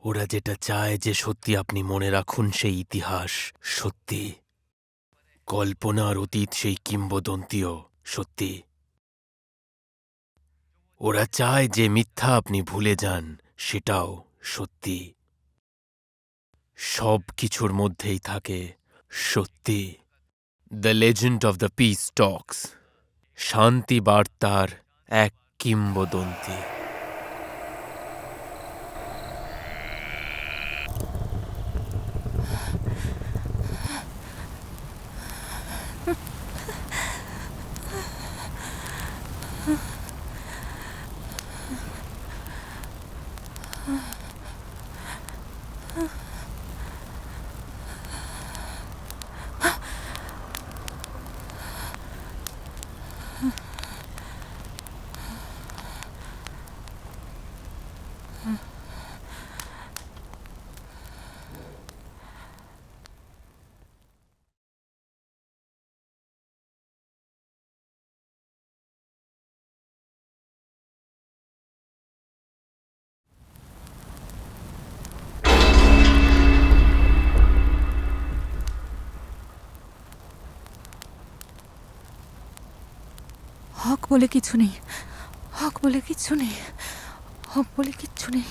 ওরা যেটা চায় যে সত্যি আপনি মনে রাখুন সেই ইতিহাস সত্যি, কল্পনার অতীত সেই কিংবদন্তিও সত্যি। ওরা চায় যে মিথ্যা আপনি ভুলে যান সেটাও সত্যি। সব কিছুর মধ্যেই থাকে সত্যি। The legend of the peace talks, শান্তি বার্তার এক কিংবদন্তি। হক বলে কিছু নেই, হক বলে কিচ্ছু নেই, হক বলে কিচ্ছু নেই।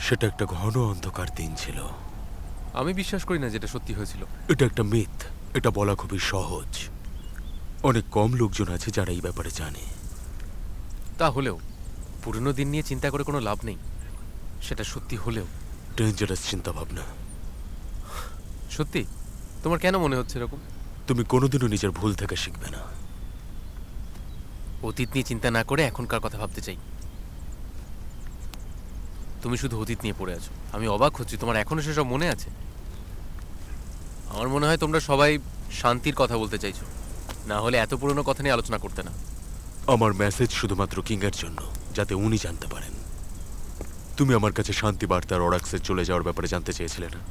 সেটা একটা ঘন অন্ধকার দিন ছিল। আমি বিশ্বাস করি না যেটা সত্যি হয়েছিল। এটা একটা মিথ। এটা বলা খুবই সহজ। অনেক কম লোকজন আছে যারা এই ব্যাপারে জানে। তাহলেও পুরনো দিন নিয়ে চিন্তা করে কোনো লাভ নেই। সেটা সত্যি হলেও ডেঞ্জারাস চিন্তা ভাবনা। সত্যি তোমার কেন মনে হচ্ছে এরকম? তুমি কোনোদিনও নিজের ভুল থেকে শিখবে না। অতীত নিয়ে চিন্তা না করে এখনকার কথা ভাবতে চাই। তুমি শুধু অতীত নিয়ে পড়ে আছো। আমি অবাক হচ্ছি তোমার এখনো সেসব মনে আছে। আমার মনে হয় তোমরা সবাই শান্তির কথা বলতে চাইছো, না হলে এত পুরনো কথা নিয়ে আলোচনা করতে না। আমার মেসেজ শুধুমাত্র কিংয়ের জন্য, যাতে উনি জানতে পারেন। তুমি আমার কাছে শান্তি বার্তার অরাক্সে চলে যাওয়ার ব্যাপারে জানতে চেয়েছিলে না?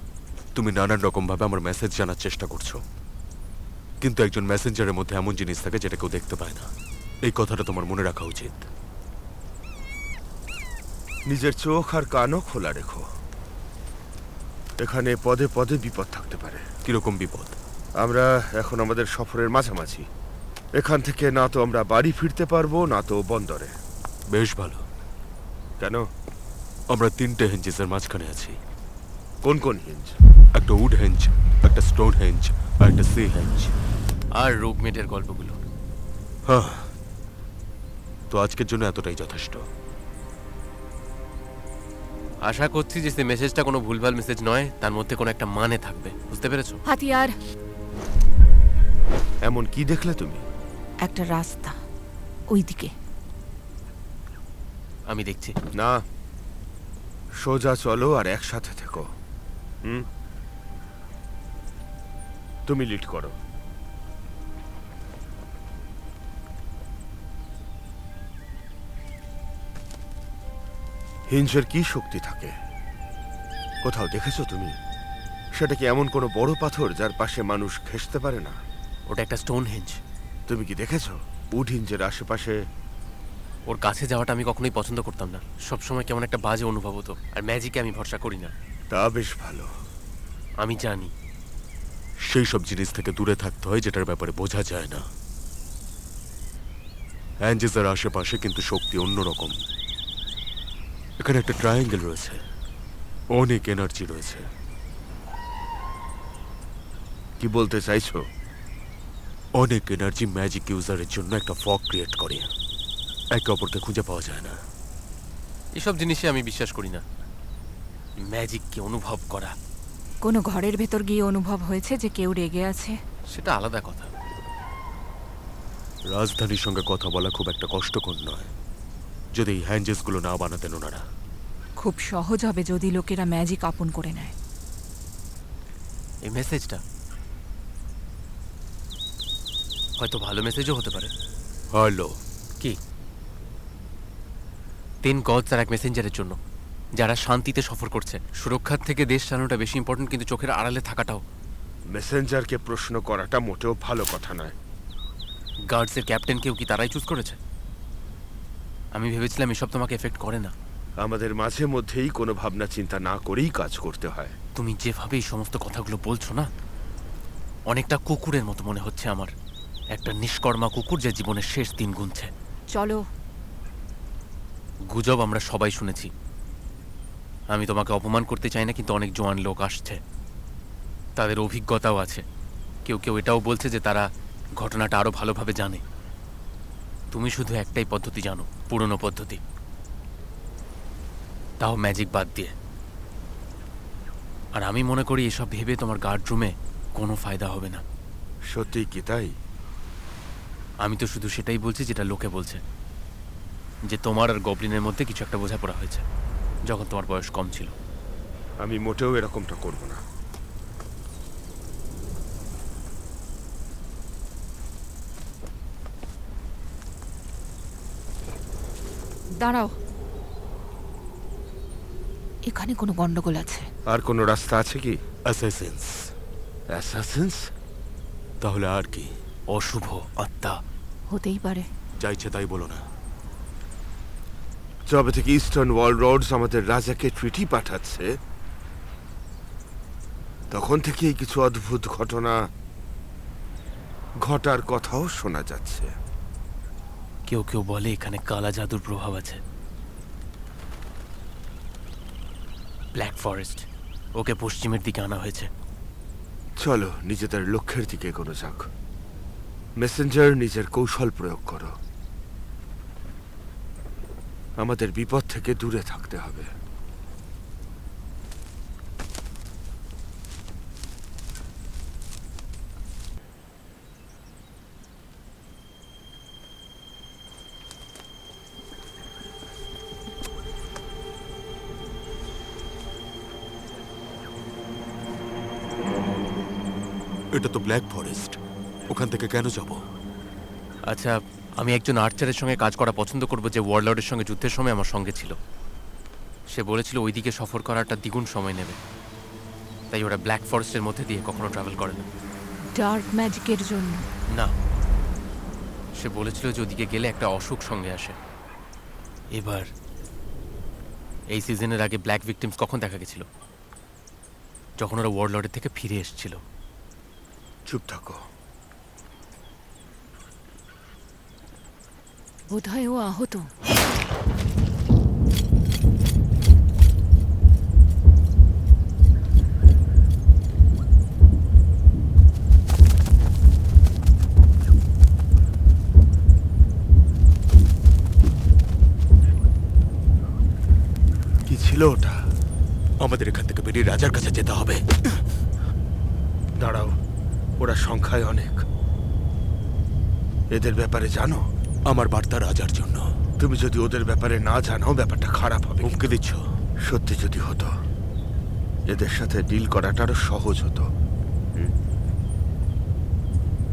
তুমি নানান রকমভাবে আমার মেসেজ জানার চেষ্টা করছো, কিন্তু একজন মেসেঞ্জারের মধ্যে এমন জিনিস থাকে যেটা কেউ দেখতে পায় না। এই কথাটা তোমার মনে রাখা উচিত। নিজের চোখ আর কানও খোলা রেখো। এখানে পদে পদে বিপদ থাকতে পারে। কিরকম বিপদ? আমরা এখন আমাদের সফরের মাঝামাঝি। এখান থেকে না তো আমরা বাড়ি ফিরতে পারবো, না তো বন্দরে। বেশ ভালো। কেন? আমরা 3টে হেঞ্জেসের মাঝখানে আছি। কোন কোন হিঞ্জ? একটা উড হেঞ্জ, একটা স্টোন হেঞ্জ, আর একটা সি হেঞ্জ। আর রোগমেটের গল্পগুলো। হ্যাঁ, তো আজকের জন্য এতটাই যথেষ্ট। আশা করছি যে সেই মেসেজটা কোনো ভুলভাল মেসেজ নয়, তার মধ্যে কোনো একটা মানে থাকবে, বুঝতে পেরেছো? হাতিয়ার। এমন কি দেখলে তুমি? একটা রাস্তা ওইদিকে। আমি দেখছি। না, সোজা চলো আর একসাথে থেকো। তুমি লিড করো। হিঞ্জের কি শক্তি থাকে কোথাও দেখেছো তুমি? সেটা কি এমন কোনো বড় পাথর যার পাশে মানুষ ঘেঁষতে পারে না? ওটা একটা স্টোন হেঞ্জ। তুমি কি দেখেছো উড হিঞ্জের আশেপাশে? ওর কাছে যাওয়াটা আমি কখনোই পছন্দ করতাম না, সবসময় কেমন একটা বাজে অনুভব হতো। আর ম্যাজিকে আমি ভরসা করি না। তা বেশ ভালো। আমি জানি। সেই সব জিনিস থেকে দূরে থাকতে হয় যেটার ব্যাপারে বোঝা যায় না। অ্যাঞ্জেসের আশেপাশে কিন্তু শক্তি অন্যরকম। এখানে একটা ট্রায়াঙ্গেল রয়েছে, অনেক এনার্জি রয়েছে। কি বলতে চাইছো? অনেক এনার্জি ম্যাজিক ইউজারের জন্য একটা ফগ ক্রিয়েট করে, একে অপরকে খুঁজে পাওয়া যায় না। এসব জিনিসে আমি বিশ্বাস করি না। ম্যাজিককে অনুভব করা, কোনো ঘরের ভেতর গিয়ে অনুভব হয়েছে যে কেউ রেগে আছে? সেটা আলাদা কথা। রাজধানীর সঙ্গে কথা বলা খুব একটা কষ্টকর নয় যদি এই হ্যান্ডেসগুলো না বানাতেন ওনারা। খুব সহজ হবে যদি লোকেরা ম্যাজিক আপন করে নেয়। এই মেসেজটা হয়তো ভালো মেসেজও হতে পারে। হ্যালো, কি? 10 গডস আর এক মেসেঞ্জারের জন্য, যারা শান্তিতে সফর করছে। সুরক্ষার থেকে দেশ চালানোটা বেশি ইম্পর্টেন্ট, কিন্তু চোখের আড়ালে থাকাটাও। মেসেঞ্জারকে প্রশ্ন করাটা মোটেও ভালো কথা নয়। গার্ডসের ক্যাপ্টেনকেও কি তারাই চুজ করেছে? আমি ভেবেছিলাম এসব তোমাকে এফেক্ট করে না। আমাদের মাঝে মধ্যেই কোনো ভাবনা চিন্তা না করেই কাজ করতে হয়। তুমি যেভাবে এই সমস্ত কথাগুলো বলছো না, অনেকটা কুকুরের মতো মনে হচ্ছে আমার। একটা নিষ্কর্মা কুকুর যে জীবনের শেষ দিন গুনছে। চলো। গুজব আমরা সবাই শুনেছি। আমি তোমাকে অপমান করতে চাই না, কিন্তু অনেক জোয়ান লোক আসছে, তাদের অভিজ্ঞতাও আছে। কেউ কেউ এটাও বলছে যে তারা ঘটনাটা আরো ভালোভাবে জানে। তুমি শুধু একটাই পদ্ধতি জানো, পুরনো পদ্ধতি, তাও ম্যাজিক বাদ দিয়ে। আর আমি মনে করি এসব ভেবে তোমার গার্ড রুমে কোনো ফায়দা হবে না। সত্যি কি তাই? আমি তো শুধু সেটাই বলছি যেটা লোকে বলছে, যে তোমার আর গবলিনের মধ্যে কিছু একটা বোঝাপড়া হয়েছে যখন তোমার বয়স কম ছিল। আমি মোটেও এরকমটা করব না। দাঁড়াও, এখানে কোনো গন্ডগোল আছে। আর কোনো রাস্তা আছে কি? অ্যাসাসিনস। অ্যাসাসিনস? তাহলে আর কি? অশুভ আত্মা। হতেই পারে। যা ইচ্ছে তাই বলো না। যবে থেকে ইস্টার্ন ওয়ার্ল্ড রোডস আমাদের রাজাকে ট্রিটি পাঠাচ্ছে, তখন থেকেই কিছু অদ্ভুত ঘটনা ঘটার কথাও শোনা যাচ্ছে। কেউ কেউ বলে এখানে কালা জাদুর প্রভাব আছে। ব্ল্যাক ফরেস্ট, ওকে পশ্চিমের দিকে আনা হয়েছে। চলো নিজেদের লক্ষ্যের দিকে এগোনো যাক। মেসেঞ্জার, নিজের কৌশল প্রয়োগ করো। আমাদের বিপদ থেকে দূরে থাকতে হবে। এটা তো ব্ল্যাক ফরেস্ট, ওখান থেকে কেন যাব? আচ্ছা, আমি একজন আর্চারের সঙ্গে কাজ করা পছন্দ করব যে ওয়ারলর্ডের সঙ্গে যুদ্ধের সময় আমার সঙ্গে ছিল। সে বলেছিল ওইদিকে সফর করাটা দ্বিগুণ সময় নেবে, তাই ওরা ব্ল্যাক ফরেস্টের মধ্যে দিয়ে কখনো ট্রাভেল করে না। ডার্ক ম্যাজিকের জন্য? না, সে বলেছিল যে ওদিকে গেলে একটা অসুখ সঙ্গে আসে। এবার এই সিজনের আগে ব্ল্যাক ভিকটিমস কখন দেখা গেছিল? যখন ওরা ওয়ারলর্ডের থেকে ফিরে এসেছিল। চুপ থাকো। বোধহয় ও আহত। কি ছিল ওটা? আমাদের এখান থেকে বেরিয়ে রাজার কাছে যেতে হবে। দাঁড়াও, ওরা সংখ্যায় অনেক। এদের ব্যাপারে জানো? আমার বার্তা রাজার জন্য। তুমি যদি ওদের ব্যাপারে না জানো, ব্যাপারটা খারাপ হবে। হুমকি দিচ্ছ? সত্যি যদি হতো, এদের সাথে ডিল করাটা আরো সহজ হতো।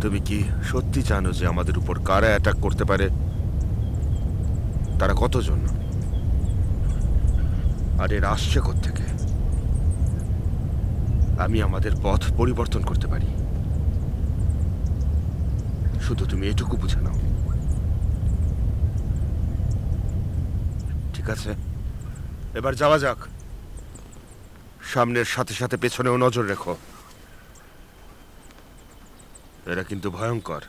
তুমি কি সত্যি জানো যে আমাদের উপর কারা অ্যাটাক করতে পারে? তারা কতজন? আর এরা আসছে কোত্থেকে? আমি আমাদের পথ পরিবর্তন করতে পারি, শুধু তুমি এটুকু বুঝে নাও। ঠিক আছে, এবার যাওয়া যাক। সামনের সাথে সাথে পেছনেও নজর রেখো। এরা কিন্তু ভয়ঙ্কর,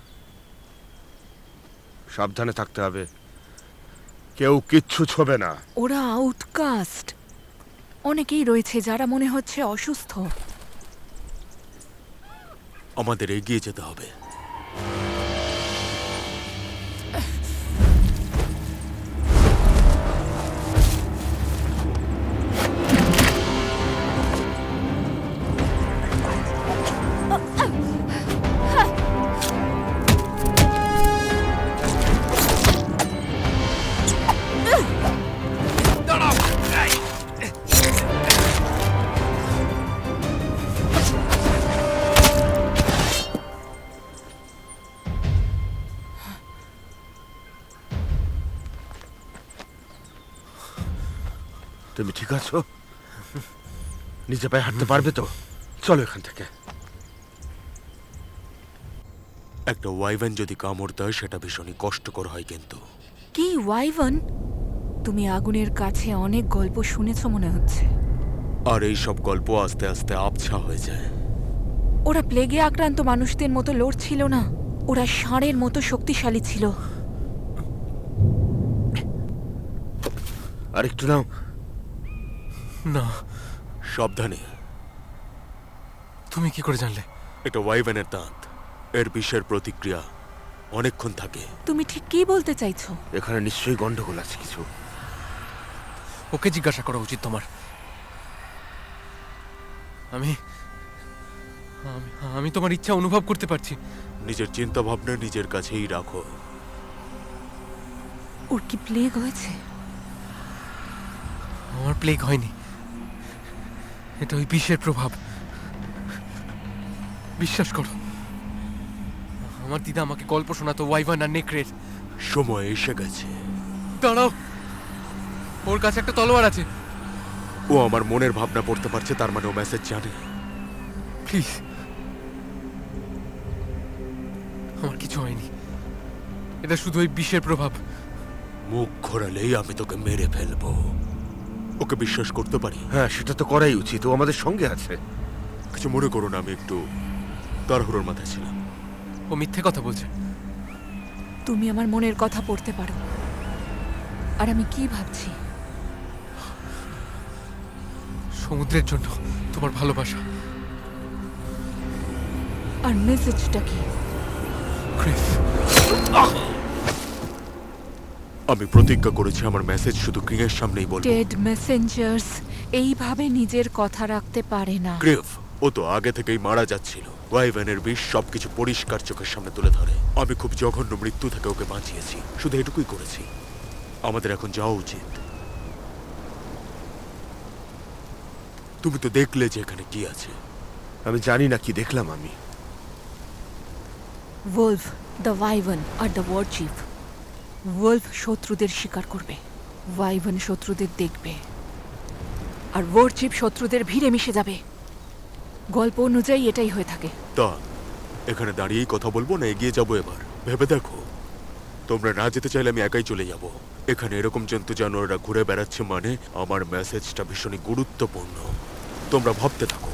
সাবধানে থাকতে হবে। কেউ কিচ্ছু ছোবে না। ওরা আউটকাস্ট। অনেকেই রয়েছে যারা মনে হচ্ছে অসুস্থ। আমাদের এগিয়ে যেতে হবে। তুমি ঠিক আছো? নিজে পায়ে হাঁটতে পারবে তো? চলো এখান থেকে। একটা ওয়াইভেন যদি কামড় দেয় সেটা ভীষণই কষ্টকর হয় কিন্তু। কি ওয়াইভন? তুমি আগুনের কাছে অনেক গল্প শুনেছো মনে হচ্ছে। আর এই সব গল্প আস্তে আস্তে আবছা হয়ে যায়। ওরা প্লেগে আক্রান্ত মানুষদের মতো লড়ছিল না, ওরা ষাঁড়ের মতো শক্তিশালী ছিল। আর একটু নাও। না, সাবধানে। তুমি কি করে জানলে? এটা ওয়াইভেনের দাঁত। এর বিষের প্রতিক্রিয়া অনেকক্ষণ থাকে। তুমি ঠিক কি বলতে চাইছো? এখানে নিশ্চয়ই গন্ডগোল আছে কিছু। ওকে জিজ্ঞাসা করা উচিত তোমার। আমি আমি- আমি তোমার ইচ্ছা অনুভব করতে পারছি। নিজের চিন্তা ভাবনা নিজের কাছেই রাখো। ওর কি প্লেগ হয়েছে? আমার প্লেগ হয়নি, এটা ওই বিষের প্রভাব। বিশ্বাস করো, আমার দিদা আমাকে গল্প শোনাতো ওয়াইভান আর নেকড়ের। সময় এসে গেছে। দাঁড়াও, ওর কাছে একটা তলোয়ার আছে। ও আমার মনের ভাবনা পড়তে পারছে, তার মানে ও মেসেজ জানে। প্লিজ, আমার কিছু হয়নি, এটা শুধু ওই বিষের প্রভাব। মুখ ঘোরালেই আমি তোকে মেরে ফেলবো। ওকে বিশ্বাস করতে পারি? হ্যাঁ, সেটা তো করাই উচিত। ও আমাদের সঙ্গে আছে। কিছু মনে করো না, আমি একটু তাড়াহুড়োর মাথায় ছিলাম। ও মিথ্যে কথা বলছে। তুমি আমার মনের কথা পড়তে পারো। আর আমি কি ভাবছি? সমুদ্রের জন্য তোমার ভালোবাসা। আর মেসেজটা কি? ক্রিস, আমি প্রতিজ্ঞা করেছি আমার মেসেজ শুধু ক্রিয়ের সামনেই বলবো। ডেড মেসেঞ্জার্স এইভাবে নিজের কথা রাখতে পারে না। গ্রেভ, ও তো আগে থেকেই মারা যাচ্ছিল। ওয়াইভেনের বিষ সবকিছু পরিষ্কার চোখের সামনে তুলে ধরে। আমি খুব জঘন্য মৃত্যু থেকে ওকে বাঁচিয়েছি, শুধু এটুকুই করেছি। আমাদের এখন যাওয়া উচিত। তুমি তো দেখলে যে এখানে কি আছে। আমি জানি না কি দেখলাম আমি। ওলফ, দ্য ওয়াইভন আর দ্য ওয়ার চিফ। ওলফ শত্রুদের শিকার করবে, ওয়াইভন শত্রুদের দেখবে, আর ওয়ার চিফ শত্রুদের ভিড়ে মিশে যাবে। গল্প অনুযায়ী এটাই হয়ে থাকে। তা এখানে দাঁড়িয়েই কথা বলবো না এগিয়ে যাবো? এবার ভেবে দেখো। তোমরা না যেতে চাইলে আমি একাই চলে যাব। এখানে এরকম জন্তু জানোয়াররা ঘুরে বেড়াচ্ছে মানে আমার মেসেজটা ভীষণই গুরুত্বপূর্ণ। তোমরা ভাবতে থাকো।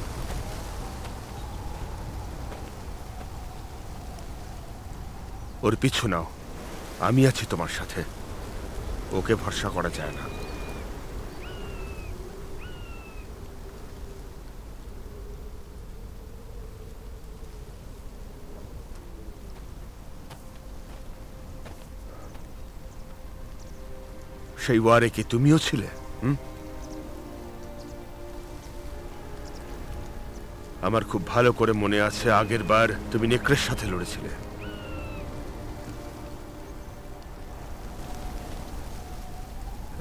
ওর পিছু নাও, আমি আছি তোমার সাথে। ওকে ভরসা করা যায় না। সেই ওয়ারে কি তুমিও ছিলে? আমার খুব ভালো করে মনে আছে আগের বার তুমি নেকড়ের সাথে লড়েছিলে।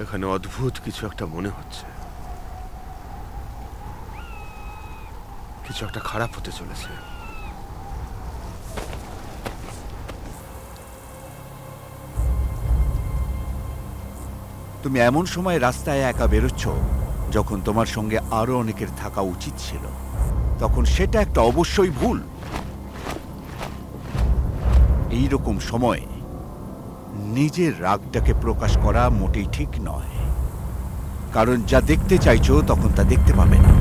এখানে অদ্ভুত কিছু একটা মনে হচ্ছে, কিছু একটা খারাপ হতে চলেছে। তুমি এমন সময় রাস্তায় একা বেরোচ্ছ যখন তোমার সঙ্গে আরো অনেকের থাকা উচিত ছিল, তখন সেটা একটা অবশ্যই ভুল। এই রকম সময়ে নিজের রাগটাকে প্রকাশ করা মোটেই ঠিক নয়, কারণ যা দেখতে চাইছো তখন তা দেখতে পাবে না।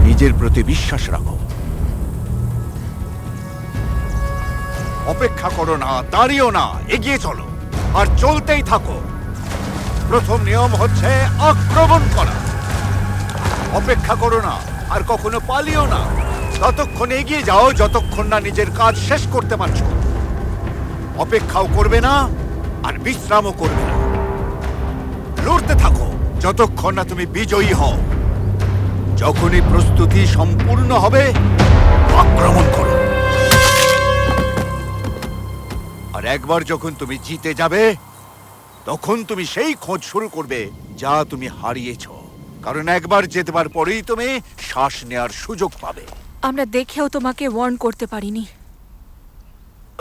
নিজের প্রতি বিশ্বাস রাখো, অপেক্ষা করো না, দাঁড়িয়েও না, এগিয়ে চলো আর চলতেই থাকো। প্রথম নিয়ম হচ্ছে আক্রমণ করা। অপেক্ষা করো না আর কখনো পালিও না, ততক্ষণ এগিয়ে যাও যতক্ষণ না নিজের কাজ শেষ করতে পারছো। অপেক্ষাও করবে না আর বিশ্রামও করবে না, লড়তে থাকো যতক্ষণ না তুমি বিজয়ী হও। যখনই প্রস্তুতি সম্পূর্ণ হবে, আক্রমণ করো। আর একবার যখন তুমি জিতে যাবে, তখন তুমি সেই খোঁজ শুরু করবে যা তুমি হারিয়েছ, কারণ একবার জেতবার পরেই তুমি শ্বাস নেওয়ার সুযোগ পাবে। আমরা দেখেও তোমাকে ওয়ার্ন করতে পারিনি।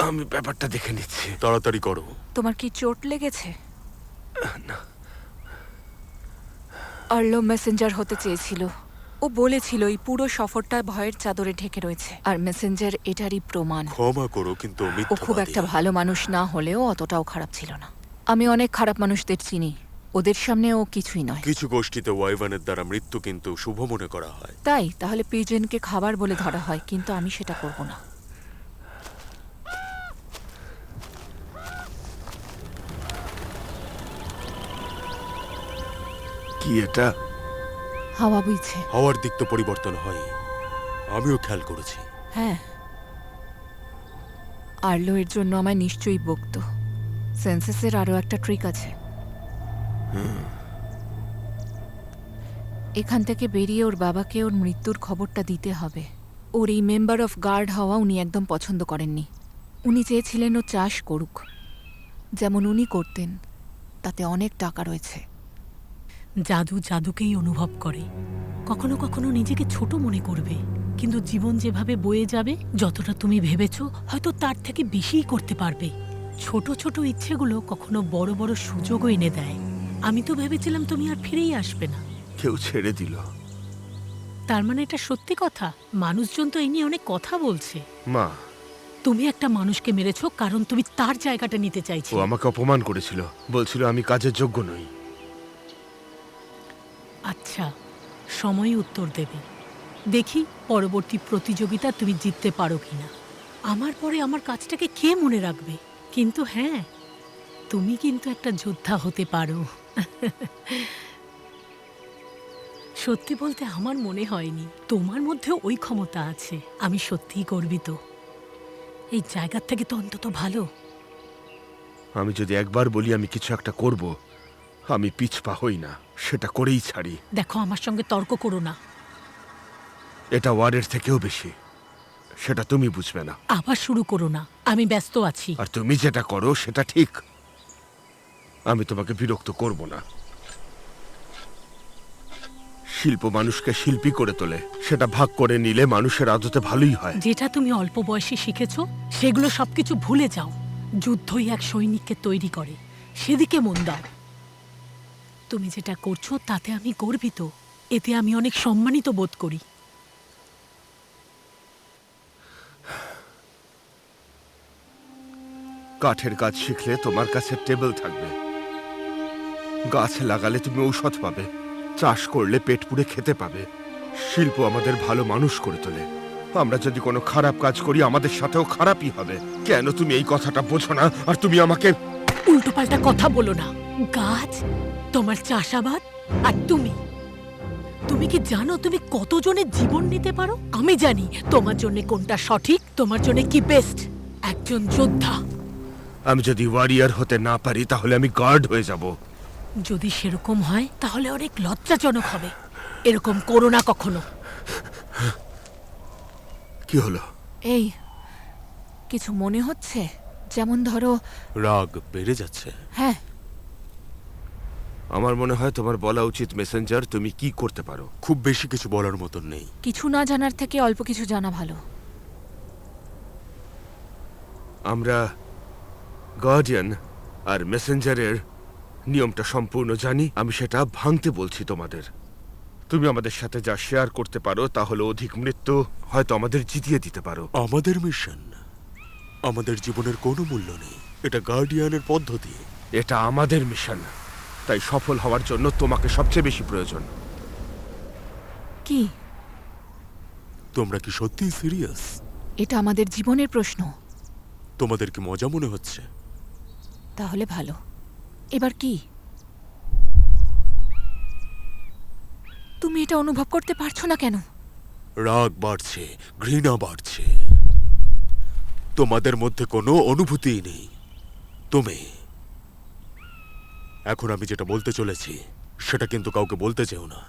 আমি ব্যাপারটা দেখে নিচ্ছি। তাড়াতাড়ি করো। তোমার কি চোট লেগেছে? আর্লো মেসেঞ্জার হতে চেয়েছিল। ও বলেছিল এই পুরো সফরটা ভয়ের চাদরে ঢেকে রয়েছে, আর মেসেঞ্জার এটারই প্রমাণ। ক্ষমা করো, কিন্তু ও ও খুব মিথ্যাবাদী। একটা ভালো মানুষ না হলেও অতটাও খারাপ ছিল না। আমি অনেক খারাপ মানুষদের চিনি, ওদের সামনে ও কিছুই নয়। কিছু গোষ্ঠীতে ওয়াইভানের দ্বারা মৃত্যু কিন্তু শুভ মনে করা হয়। তাই তাহলে পিজনকে খাবার বলে ধরা হয়, কিন্তু আমি সেটা করব না। কি এটা? হাওয়া বইছে। হাওয়ার দিক তো পরিবর্তন হয়, আমিও খেয়াল করেছি। হ্যাঁ, আর্লো এর জন্য আমায় নিশ্চয়ই বকতো। সেন্সাসের আরো একটা ট্রিক আছে। এখান থেকে বেরিয়ে ওর বাবাকে ওর মৃত্যুর খবরটা দিতে হবে। ওর এই মেম্বার অফ গার্ড হওয়া উনি একদম পছন্দ করেননি। উনি চেয়েছিলেন ও চাষ করুক, যেমন উনি করতেন। তাতে অনেক টাকা রয়েছে। জাদু জাদুকেই অনুভব করে। কখনো কখনো নিজেকে ছোট মনে করবে, কিন্তু জীবন যেভাবে বয়ে যাবে, যতটা তুমি ভেবেছ হয়তো তার থেকে বেশিই করতে পারবে। ছোট ছোট ইচ্ছেগুলো কখনো বড় বড় সুযোগও এনে দেয়। আমি তো ভেবেছিলাম তুমি আর ফিরেই আসবে না। কেউ ছেড়ে দিল। তার মানে এটা সত্যি কথা? মানুষজন তো এই নিয়ে অনেক কথা বলছে। মা, তুমি একটা মানুষকে মেরেছো কারণ তুমি তার জায়গাটা নিতে ও চাইছো। আমাকে অপমান করেছিল, বলছিল আমি কাজের যোগ্য নই। আচ্ছা, সময় উত্তর দেবে। দেখি পরবর্তী প্রতিযোগিতা তুমি জিততে পারো কিনা। আমার পরে আমার কাজটাকে কে মনে রাখবে? কিন্তু হ্যাঁ, তুমি কিন্তু একটা যোদ্ধা হতে পারো। সত্যি বলতে আমার মনে হয়নি তোমার মধ্যে ওই ক্ষমতা আছে। আমি সত্যিই গর্বিত। এই জায়গার থেকে তো অন্তত ভালো। আমি যদি একবার বলি আমি কিছু একটা করব, আমি পিছপা হই না, সেটা করেই ছাড়ি। দেখো, আমার সঙ্গে তর্ক করো না। এটা ওয়ার্ডের থেকেও বেশি, সেটা তুমি বুঝবে না। আবার শুরু করো না, আমি ব্যস্ত আছি। আর তুমি যেটা করো সেটা ঠিক। আমি তোমাকে বিরক্ত করব না। শিল্প মানুষকে শিল্পী করে তোলে, সেটা ভাগ করে নিলে মানুষের আদতে ভালোই হয়। যেটা তুমি অল্প বয়সে শিখেছো সেগুলো সবকিছু ভুলে যাও। যুদ্ধই এক সৈনিককে তৈরি করে, সেদিকে মন দাও। তুমি যেটা করছো তাতে আমি গর্বিত, এতে আমি অনেক সম্মানিত বোধ করি। কাঠের কাজ শিখলে তোমার কাছে টেবিল থাকবে, গাছ লাগালে তুমি ঔষধ পাবে, চাষ করলে পেট পুড়ে খেতে পাবে। শিল্প আমাদের ভালো মানুষ করে তোলে। আমরা যদি কোনো খারাপ কাজ করি আমাদের সাথেও খারাপই হবে। কেন তুমি এই কথাটা বোঝো না? আর তুমি আমাকে উল্টোপাল্টা কথা বলো না। গাছ, তোমার চাষাবাদ, আর তুমি তুমি কি জানো তুমি কতজনের জীবন নিতে পারো? আমি জানি তোমার জন্য কোনটা সঠিক, তোমার জন্য কি বেস্ট। একজন যোদ্ধা। আমি যদি ওয়ারিয়ার হতে না পারি তাহলে আমি গার্ড হয়ে যাব। যদি সেরকম হয় তাহলে অনেক লজ্জাজনক হবে। এরকম করো না কখনো। কি হলো? এই কিছু মনে হচ্ছে? যেমন ধরো, রাগ বেড়ে যাচ্ছে। হ্যাঁ, আমার মনে হয় তোমার বলা উচিত মেসেঞ্জার তুমি কি করতে পারো। খুব বেশি কিছু বলার মতন নেই। কিছু না জানার থেকে অল্প কিছু জানা ভালো। আমরা গার্ডিয়ান আর মেসেঞ্জারের নিয়মটা সম্পূর্ণ জানি। আমি সেটা ভাঙতে বলছি তোমাদের। তুমি আমাদের সাথে যা শেয়ার করতে পারো তা হলো অধিক মৃত্যু, হয়তো আমাদের জিতিয়ে দিতে পারো। আমাদের মিশন, আমাদের জীবনের কোনো মূল্য নেই। এটা গার্ডিয়ানের পদ্ধতি। এটা আমাদের মিশন, তাই সফল হওয়ার জন্য তোমাকে সবচেয়ে বেশি প্রয়োজন। কি? তোমরা কি সত্যিই সিরিয়াস? এটা আমাদের জীবনের প্রশ্ন। তোমাদের কি মজা মনে হচ্ছে? তাহলে ভালো। এবার কি? তুমি এটা অনুভব করতে পারছো না কেন? রাগ বাড়ছে, ঘৃণা বাড়ছে। তোমাদের মধ্যে কোনো অনুভূতিই নেই। তুমি এখন আমি যেটা বলতে চলেছি সেটা কিন্তু কাউকে বলতে চেও না।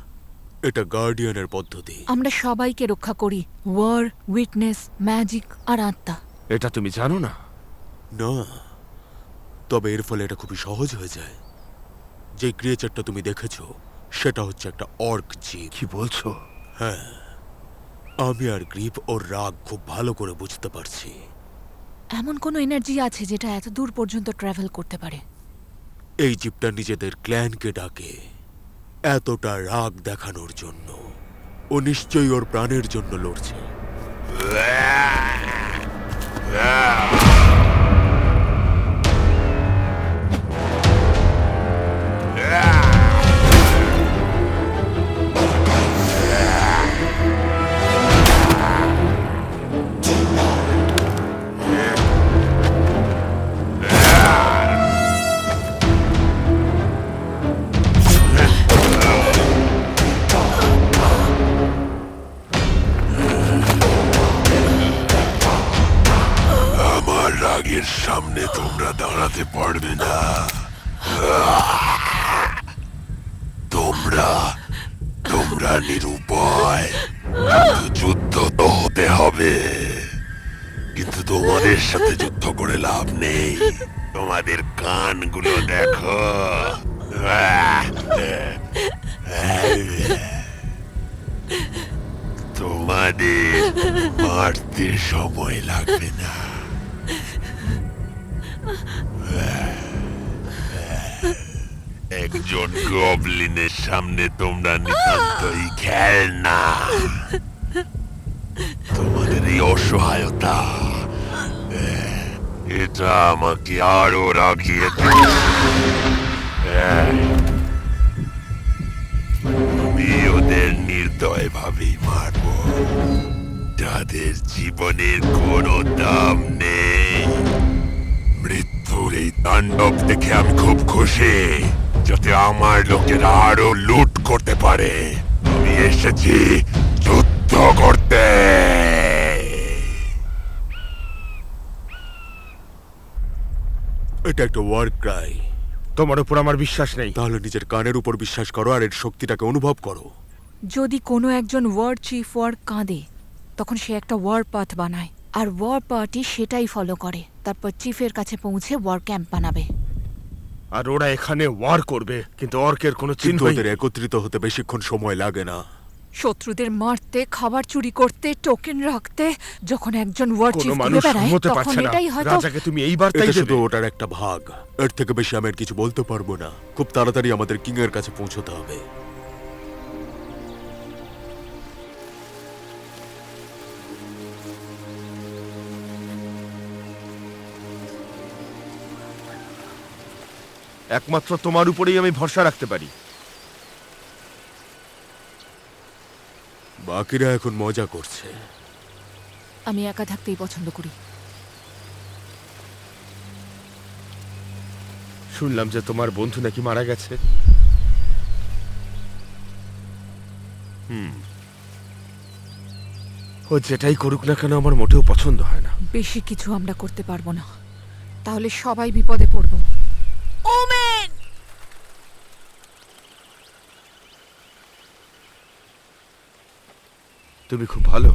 এটা গার্ডিয়ানের পদ্ধতি। আমরা সবাইকে রক্ষা করি, ওয়ার, উইটনেস, ম্যাজিক আর আত্মা। এটা তুমি জানো না? না, তবে এর ফলে এটা খুবই সহজ হয়ে যায়। যে ক্রিয়েচারটা তুমি দেখেছো সেটা হচ্ছে একটা অর্ক জীব। কি বলছো? হ্যাঁ, আমি আর গ্রিপ ওর রাগ খুব ভালো করে বুঝতে পারছি। এমন কোনো এনার্জি আছে যেটা এত দূর পর্যন্ত ট্রাভেল করতে পারে? এই জীবটা নিজেদের ক্ল্যানকে ডাকে এতটা রাগ দেখানোর জন্য। ও নিশ্চয়ই ওর প্রাণের জন্য লড়ছে। আমার রাগের সামনে তোমরা দাঁড়াতে পারবে না। তোমরা তোমরা নিরুপায়। কিন্তু যুদ্ধ তো হতে হবে। কিন্তু তোমাদের সাথে যুদ্ধ করে লাভ নেই। তোমাদের কানগুলো দেখো। তোমাদের মারতে সময় লাগবে না। একজন গবলিনের সামনে তোমরা নিতান্তই খেলনা। তোমাদের এই অসহায়তা এটা আমাকে আরো রাগিয়ে আমি ওদের নির্দয় ভাবেই মারব, যাদের জীবনের কোনো দাম নেই। মৃত্যুর এই তাণ্ডব দেখে আমি খুব খুশি, যাতে আমার লোকেরা আরো লুট করতে পারে। আমি এসেছি যুদ্ধ করতে। এটা একটা ওয়ার ক্রাই। তোমার উপর আমার বিশ্বাস নেই। তাহলে নিজের কানের উপর বিশ্বাস করো আর এর শক্তিটাকে অনুভব করো। যদি কোনো একজন ওয়ার চিফ ওয়ার কাঁদে, তখন সে একটা ওয়ার পাথ বানায়, আর ওয়ার পার্টি সেটাই ফলো করে। তারপর চিফের কাছে পৌঁছে ওয়ার ক্যাম্প বানাবে। আর ওরা এখানে ওয়ার করবে, কিন্তু অর্কের কোনো কিন্তু চিহ্ন ওদের একত্রিত হতে বেশিক্ষণ সময় লাগে না। শত্রুদের মারতে, খাবার চুরি করতে, টোকেন রাখতে যখন একজন ওয়ার কোনো চিফ ঘুরে মানুষ বেড়ায়, ঘুমোতে তখন পারছে না। এটাই হয়তো। রাজাকে তুমি এই বার্তাই এটা শুধু দেবে। ওটার একটা ভাগ। এর থেকে বেশি আমি আর কিছু বলতে পারবো না। খুব তাড়াতাড়ি আমাদের কিং এর কাছে পৌঁছতে হবে। একমাত্র তোমার উপরেই আমি ভরসা রাখতে পারি। বাকিরা এখন মজা করছে। আমি একা থাকতেই পছন্দ করি। শুনলাম যে তোমার বন্ধু নাকি মারা গেছে। ও যেটাই করুক না কেন আমার মোটেও পছন্দ হয় না। বেশি কিছু আমরা করতে পারবো না, তাহলে সবাই বিপদে পড়ব। ওমেন! তুমি খুব ভালো।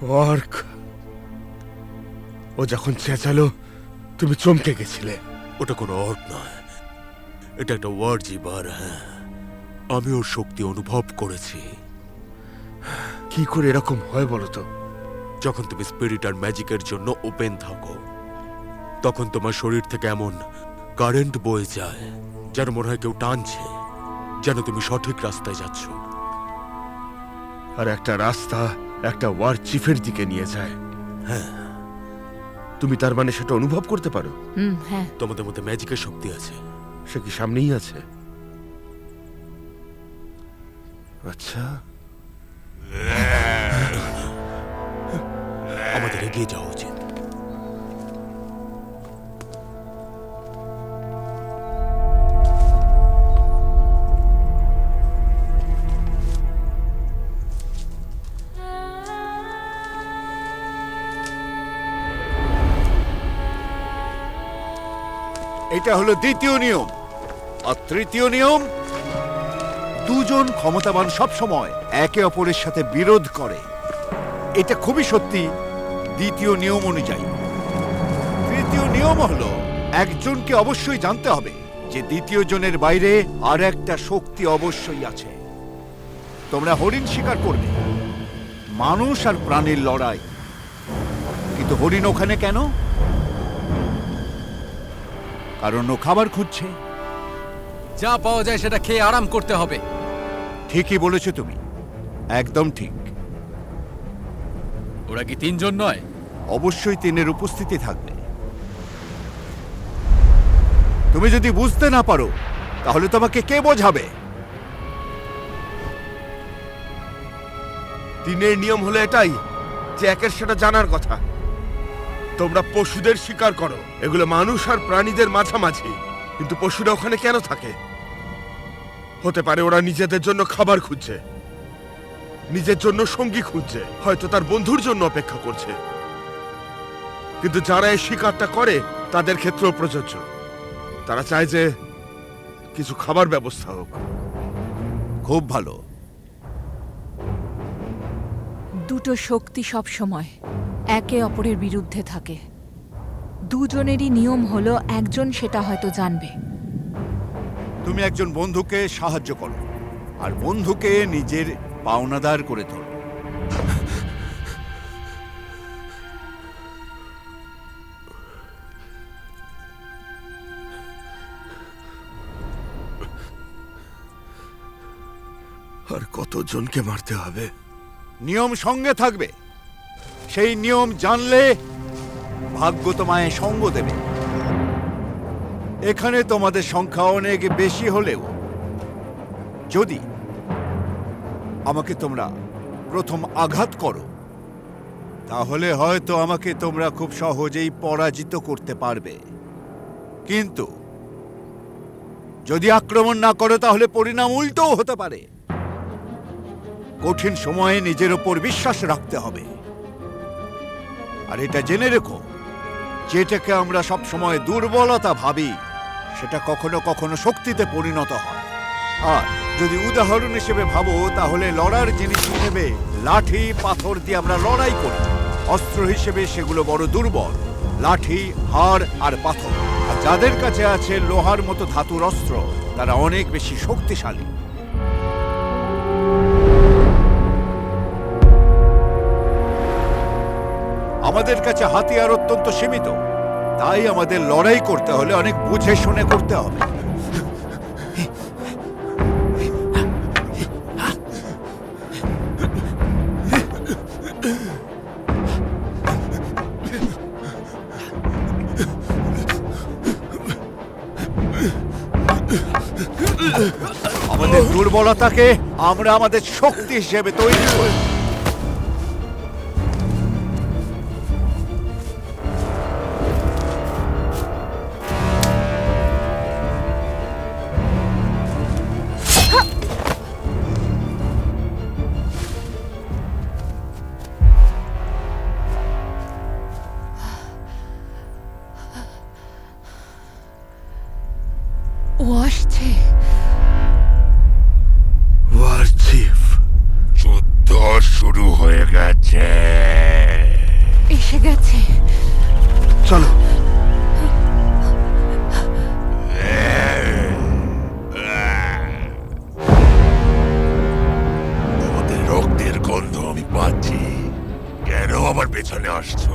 অর্ক, ও যখন চেঁচালো তুমি চমকে গেছিলে। ওটা কোনো অর্ক নয়, এটা একটা ওয়ার্ড জিবার। হ্যাঁ, আমি ওর শক্তি অনুভব করেছি। কি করে এরকম হয় বলো তো? যখন তুমি স্পিরিট আর ম্যাজিকের জন্য ওপেন থাকো, তখন তোমার শরীর থেকে এমন কারেন্ট বয়ে যায় যেন মনে হয় কেউ টানছে, যেন তুমি সঠিক রাস্তায় যাচ্ছ। আর একটা রাস্তা একটা ওয়ার চিফের দিকে নিয়ে যায়। হ্যাঁ, তুমি তার মানে সেটা অনুভব করতে পারো? হ্যাঁ। তোমাদের মধ্যে ম্যাজিকের শক্তি আছে। সে কি সামনেই আছে? আচ্ছা, আমাদের এগিয়ে যাওয়া উচিত। এটা হলো দ্বিতীয় নিয়ম। আর তৃতীয় নিয়ম, দুজন ক্ষমতাবান সবসময় একে অপরের সাথে বিরোধ করে। এটা খুবই সত্যি দ্বিতীয় নিয়ম অনুযায়ী। তৃতীয় নিয়ম হলো, একজনকে অবশ্যই জানতে হবে যে দ্বিতীয় জনের বাইরে আর একটা শক্তি অবশ্যই আছে। তোমরা হরিণ শিকার করবে, মানুষ আর প্রাণীর লড়াই, কিন্তু হরিণ ওখানে কেন? কারণ ও খাবার খুঁজছে। যা পাওয়া যায় সেটা খেয়ে আরাম করতে হবে। ঠিকই বলেছো তুমি, একদম ঠিক। ওরা কি তিনজন নয়? অবশ্যই তিনের উপস্থিতি থাকবে। তুমি যদি বুঝতে না পারো তাহলে তোমাকে কে বোঝাবে? তিনের নিয়ম হলো এটাই যে একের সেটা জানার কথা। তোমরা পশুদের শিকার করো, এগুলো মানুষ আর প্রাণীদের মাঝামাঝি, কিন্তু পশুরা ওখানে কেন থাকে? হতে পারে ওরা নিজেদের জন্য খাবার খুঁজছে, নিজের জন্য সঙ্গী খুঁজছে, হয়তো তার বন্ধুর জন্য অপেক্ষা করছে। কিন্তু যারা এই শিকারটা করে তাদের ক্ষেত্রেও প্রযোজ্য। তারা চায় যে কিছু খাবার ব্যবস্থা হোক। খুব ভালো। দুটো শক্তি সব সময় একে অপরের বিরুদ্ধে থাকে। দুজনেরই নিয়ম হলো একজন সেটা হয়তো জানবে। তুমি একজন বন্ধুকে সাহায্য করো আর বন্ধুকে নিজের পাওনাদার করে তোলো। আর কতজনকে মারতে হবে? নিয়ম সঙ্গে থাকবে। সেই নিয়ম জানলে ভাগ্য তোমায় সঙ্গ দেবে। এখানে তোমাদের সংখ্যা অনেক বেশি হলেও যদি আমাকে তোমরা প্রথম আঘাত করো, তাহলে হয়তো আমাকে তোমরা খুব সহজেই পরাজিত করতে পারবে। কিন্তু যদি আক্রমণ না করো তাহলে পরিণাম উল্টোও হতে পারে। কঠিন সময়ে নিজের ওপর বিশ্বাস রাখতে হবে। আর এটা জেনে রেখো, যেটাকে আমরা সব সময় দুর্বলতা ভাবি সেটা কখনো কখনো শক্তিতে পরিণত হয়। আর যদি উদাহরণ হিসেবে ভাবো, তাহলে লড়ার জিনিস হিসেবে লাঠি পাথর দিয়ে আমরা লড়াই করি, অস্ত্র হিসেবে সেগুলো বড় দুর্বল। লাঠি, হাড় আর পাথর। আর যাদের কাছে আছে লোহার মতো ধাতুর অস্ত্র, তারা অনেক বেশি শক্তিশালী। আমাদের কাছে হাতিয়ার অত্যন্ত সীমিত, তাই আমাদের লড়াই করতে হলে অনেক বুঝে শুনে করতে হবে। আমাদের দুর্বলতাকে আমরা আমাদের শক্তি হিসেবে তৈরি করি। ও আসছে। War chief. 14 রক্তের গন্ধ আমি পাচ্ছি। কেন আমার পেছনে আসছো?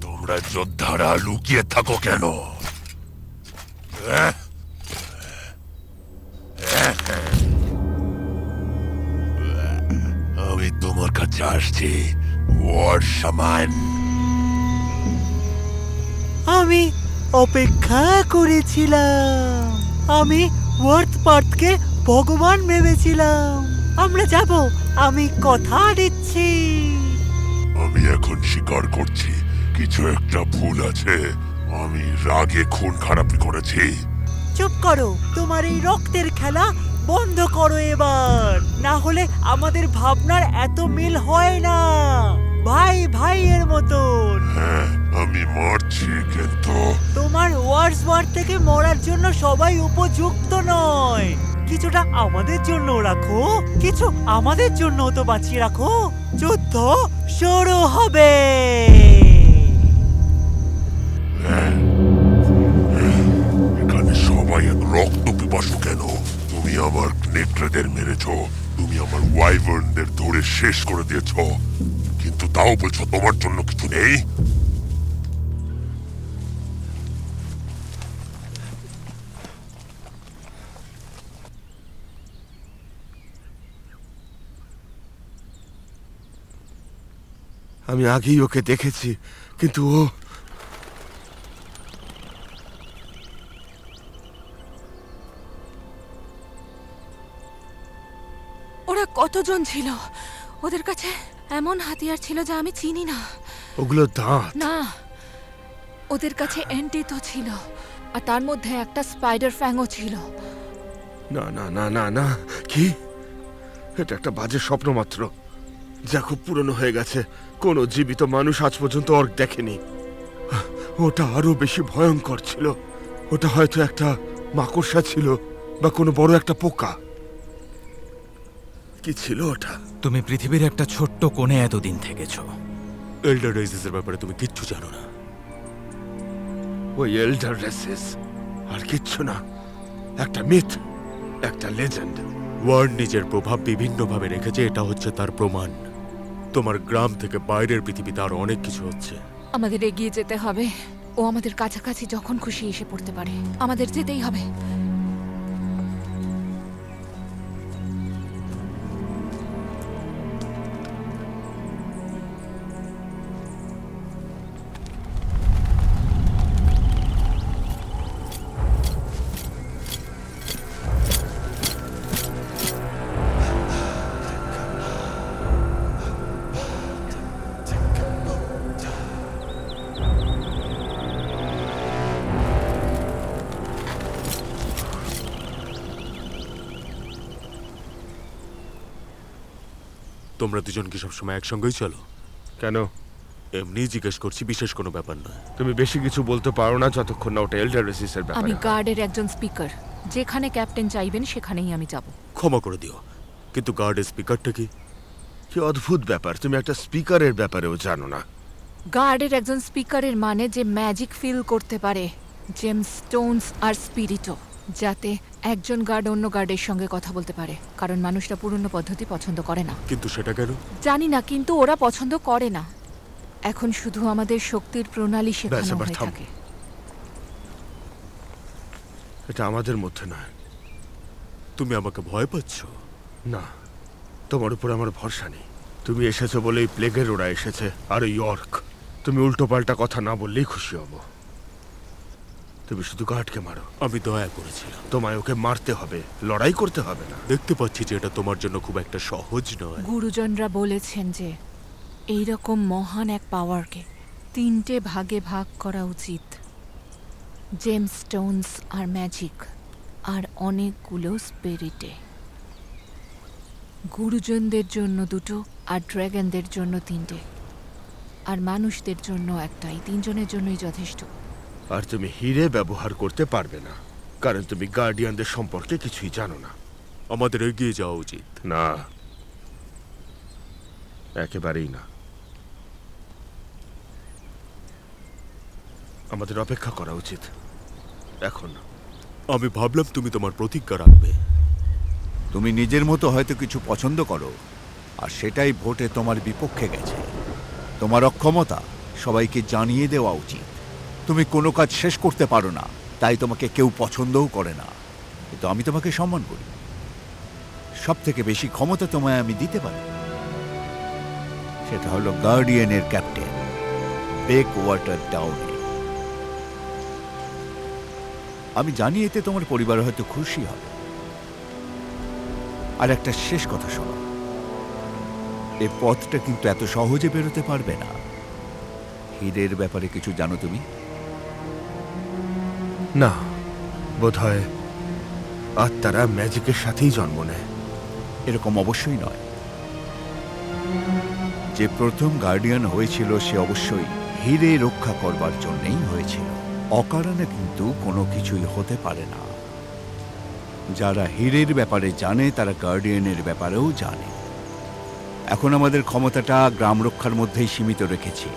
তোমরা যোদ্ধারা লুকিয়ে থাকো কেন? আমি তোমার কাছে আসছি, ওয়ার শামান। আমি অপেক্ষা করেছিলাম। আমি ওয়ার্থ পার্থকে ভগবান ভেবেছিলাম। আমরা যাব, আমি কথা দিচ্ছি। আমি এখন স্বীকার করছি কিছু একটা ভুল আছে। আমি রাগে খুন খারাপি করেছি। চুপ করো, তোমার এই রক্তের খেলা বন্ধ করো এবার, না হলে আমাদের ভাবনার এত মিল হয় না। ভাই ভাইয়ের মতন। হ্যাঁ, আমি মরছি, কিন্তু তোমার ওয়ার্স ওয়ার থেকে মরার জন্য সবাই উপযুক্ত নয়। কিছুটা আমাদের জন্য রাখো, কিছু আমাদের জন্য তো বাঁচিয়ে রাখো। যুদ্ধ শুরু হবে। এখানে সবাই এক রক্ত পিপাসু কেন? তুমি আমার নেকড়েদের মেরেছ, তুমি আমার ওয়াইভার্নদের ধরে শেষ করে দিয়েছ, কিন্তু তাও বলছো তোমার জন্য কিছু নেই। আমি আগেই ওকে দেখেছি, কিন্তু ও ওরা কতজন ছিল? ওদের কাছে এমন হাতিয়ার ছিল যা আমি চিনি না। ওগুলো দাঁত। না, ওদের কাছে অ্যান্টিতো ছিল, আর তার মধ্যে একটা স্পাইডার ফ্যাংও ছিল। না না না না না, কি? এটা একটা বাজে স্বপ্ন মাত্র, যা খুব পুরনো হয়ে গেছে। কোনো জীবিত মানুষ আজ পর্যন্ত অর্ক দেখেনি। ওটা আরো বেশি ভয়ঙ্কর ছিল। ওটা হয়তো একটা মাকড়সা ছিল, বা কোনো বড় একটা পোকা। কি ছিল ওটা? তুমি পৃথিবীর একটা ছোট্ট কোণে এতদিন থেকেছো। এল্ডার রেজেসের ব্যাপারে তুমি কিচ্ছু জানো না। ওই এল্ডার রেসেস আর কিচ্ছু না, একটা মিথ, একটা লেজেন্ড। ওয়ার্ড নিজের প্রভাব বিভিন্নভাবে রেখেছে, এটা হচ্ছে তার প্রমাণ। তোমার গ্রাম থেকে বাইরের পৃথিবীতে আরো অনেক কিছু হচ্ছে। আমাদের এগিয়ে যেতে হবে। ও আমাদের কাছাকাছি যখন খুশি এসে পড়তে পারে। আমাদের যেতেই হবে। তোমরা দুজন কি সবসময় একসঙ্গেই চলো? কেন? এমনি জিজ্ঞেস করছি, বিশেষ কোনো ব্যাপার নয়। তুমি বেশি কিছু বলতে পারো না যতক্ষণ না ওটা এল্ডার রেসিসের আমি ব্যাপারে। গার্ডের একজন স্পিকার। যেখানে ক্যাপ্টেন চাইবেন সেখানেই আমি যাব। ক্ষমা করে দিও, কিন্তু গার্ডের স্পিকারটা কি? কি অদ্ভুত ব্যাপার, তুমি একটা স্পিকারের ব্যাপারেও জানো না। গার্ডের একজন স্পিকারের মানে যে ম্যাজিক ফিল করতে পারে, জেমস স্টোনস আর স্পিরিটও, যাতে একজন গার্ড অন্য গার্ডের সঙ্গে কথা বলতে পারে। কারণ মানুষরা পুরনো পদ্ধতি পছন্দ করে না। কিন্তু সেটা কেন? জানি না, কিন্তু ওরা পছন্দ করে না। এখন শুধু আমাদের শক্তির প্রণালী ব্যাস, শেখানো এবার হয়ে থাম। থাকে। এটা আমাদের মধ্যে নয়। তুমি আমাকে ভয় পাচ্ছ? না, তোমার উপর আমার ভরসা নেই। তুমি এসেছো বলেই প্লেগের ওরা এসেছে, আর ওই অর্ক। তুমি উল্টো পাল্টা কথা না বললেই খুশি হব। তুমি শুধু গার্ডকে মারো। আমি দয়া করেছিলাম। তোমায় ওকে মারতে হবে, লড়াই করতে হবে না। দেখতে পাচ্ছি যে এটা তোমার জন্য খুব একটা সহজ নয়। গুরুজনরা বলেছেন যে এই রকম মহান এক পাওয়ারকে 3টে ভাগে ভাগ করা উচিত। জেমস স্টোনস আর ম্যাজিক, আর অনেকগুলো স্পিরিটে। গুরুজনদের জন্য 2টো, আর ড্রাগনদের জন্য 3টে, আর মানুষদের জন্য একটাই। 3 জনের জন্যই যথেষ্ট। আর তুমি হিরে ব্যবহার করতে পারবে না, কারণ তুমি গার্ডিয়ানদের সম্পর্কে কিছুই জানো না। আমাদের এগিয়ে যাওয়া উচিত। না, একেবারেই না। আমাদের অপেক্ষা করা উচিত এখন। আমি ভাবলাম তুমি তোমার প্রতিজ্ঞা রাখবে। তুমি নিজের মতো হয়তো কিছু পছন্দ করো, আর সেটাই ভোটে তোমার বিপক্ষে গেছে। তোমার অক্ষমতা সবাইকে জানিয়ে দেওয়া উচিত। তুমি কোনো কাজ শেষ করতে পারো না, তাই তোমাকে কেউ পছন্দও করে না। কিন্তু আমি তোমাকে সম্মান করি। সব থেকে বেশি ক্ষমতা তোমায় আমি দিতে পারি, সেটা হলো গার্ডিয়ানের ক্যাপ্টেন বেক ওয়াটার টাউনে। আমি জানি এতে তোমার পরিবার হয়তো খুশি হবে। আর একটা শেষ কথা শোনো, এই পথটা কিন্তু এত সহজে বেরোতে পারবে না। হীরের ব্যাপারে কিছু জানো তুমি? না, বোধহয় আত্মারা ম্যাজিকের সাথেই জন্ম নেয়। এরকম অবশ্যই নয়। যে প্রথম গার্ডিয়ান হয়েছিল সে অবশ্যই হীরে রক্ষা করবার জন্যই হয়েছিল। অকারণে কিন্তু কোনো কিছুই হতে পারে না। যারা হীরের ব্যাপারে জানে তারা গার্ডিয়ানের ব্যাপারেও জানে। এখন আমাদের ক্ষমতাটা গ্রাম রক্ষার মধ্যেই সীমিত রেখেছি।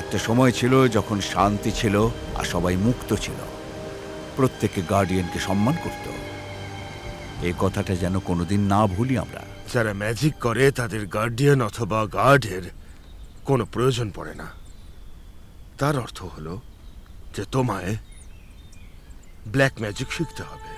একটা সময় ছিল যখন শান্তি ছিল আর সবাই মুক্ত ছিল, প্রত্যেকে গার্ডিয়ানকে সম্মান করত। এই কথাটা যেন কোনোদিন না ভুলি আমরা। যারা ম্যাজিক করে তাদের গার্ডিয়ান অথবা গার্ডের কোনো প্রয়োজন পড়ে না। তার অর্থ হলো যে তোমায় ব্ল্যাক ম্যাজিক শিখতে হবে।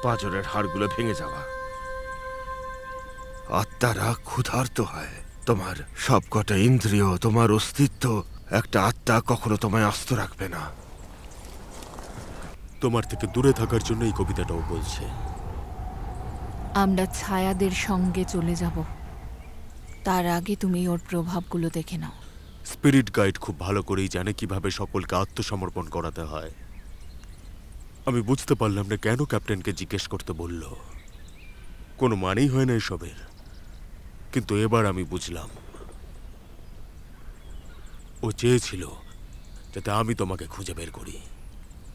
পাঁজরের হাড়গুলো ভেঙে যাওয়া। আত্মারা ক্ষুধার্ত হয়। তোমার সবকটা ইন্দ্রিয়, তোমার অস্তিত্ব, একটা আত্মা কখনো তোমায় আস্ত রাখবে না। তোমার থেকে দূরে থাকার জন্য এই কবিতাটাও বলছে। আমরা ছায়াদের সঙ্গে চলে যাব, তার আগে তুমি ওর প্রভাবগুলো দেখে নাও। স্পিরিট গাইড খুব ভালো করেই জানে কিভাবে সকলকে আত্মসমর্পণ করাতে হয়। আমি বুঝতে পারলাম না কেন ক্যাপ্টেনকে জিজ্ঞেস করতে বলল। কোনো মানেই হয় না এসবের। কিন্তু এবার আমি বুঝলাম, ও চেয়েছিল যাতে আমি তোমাকে খুঁজে বের করি।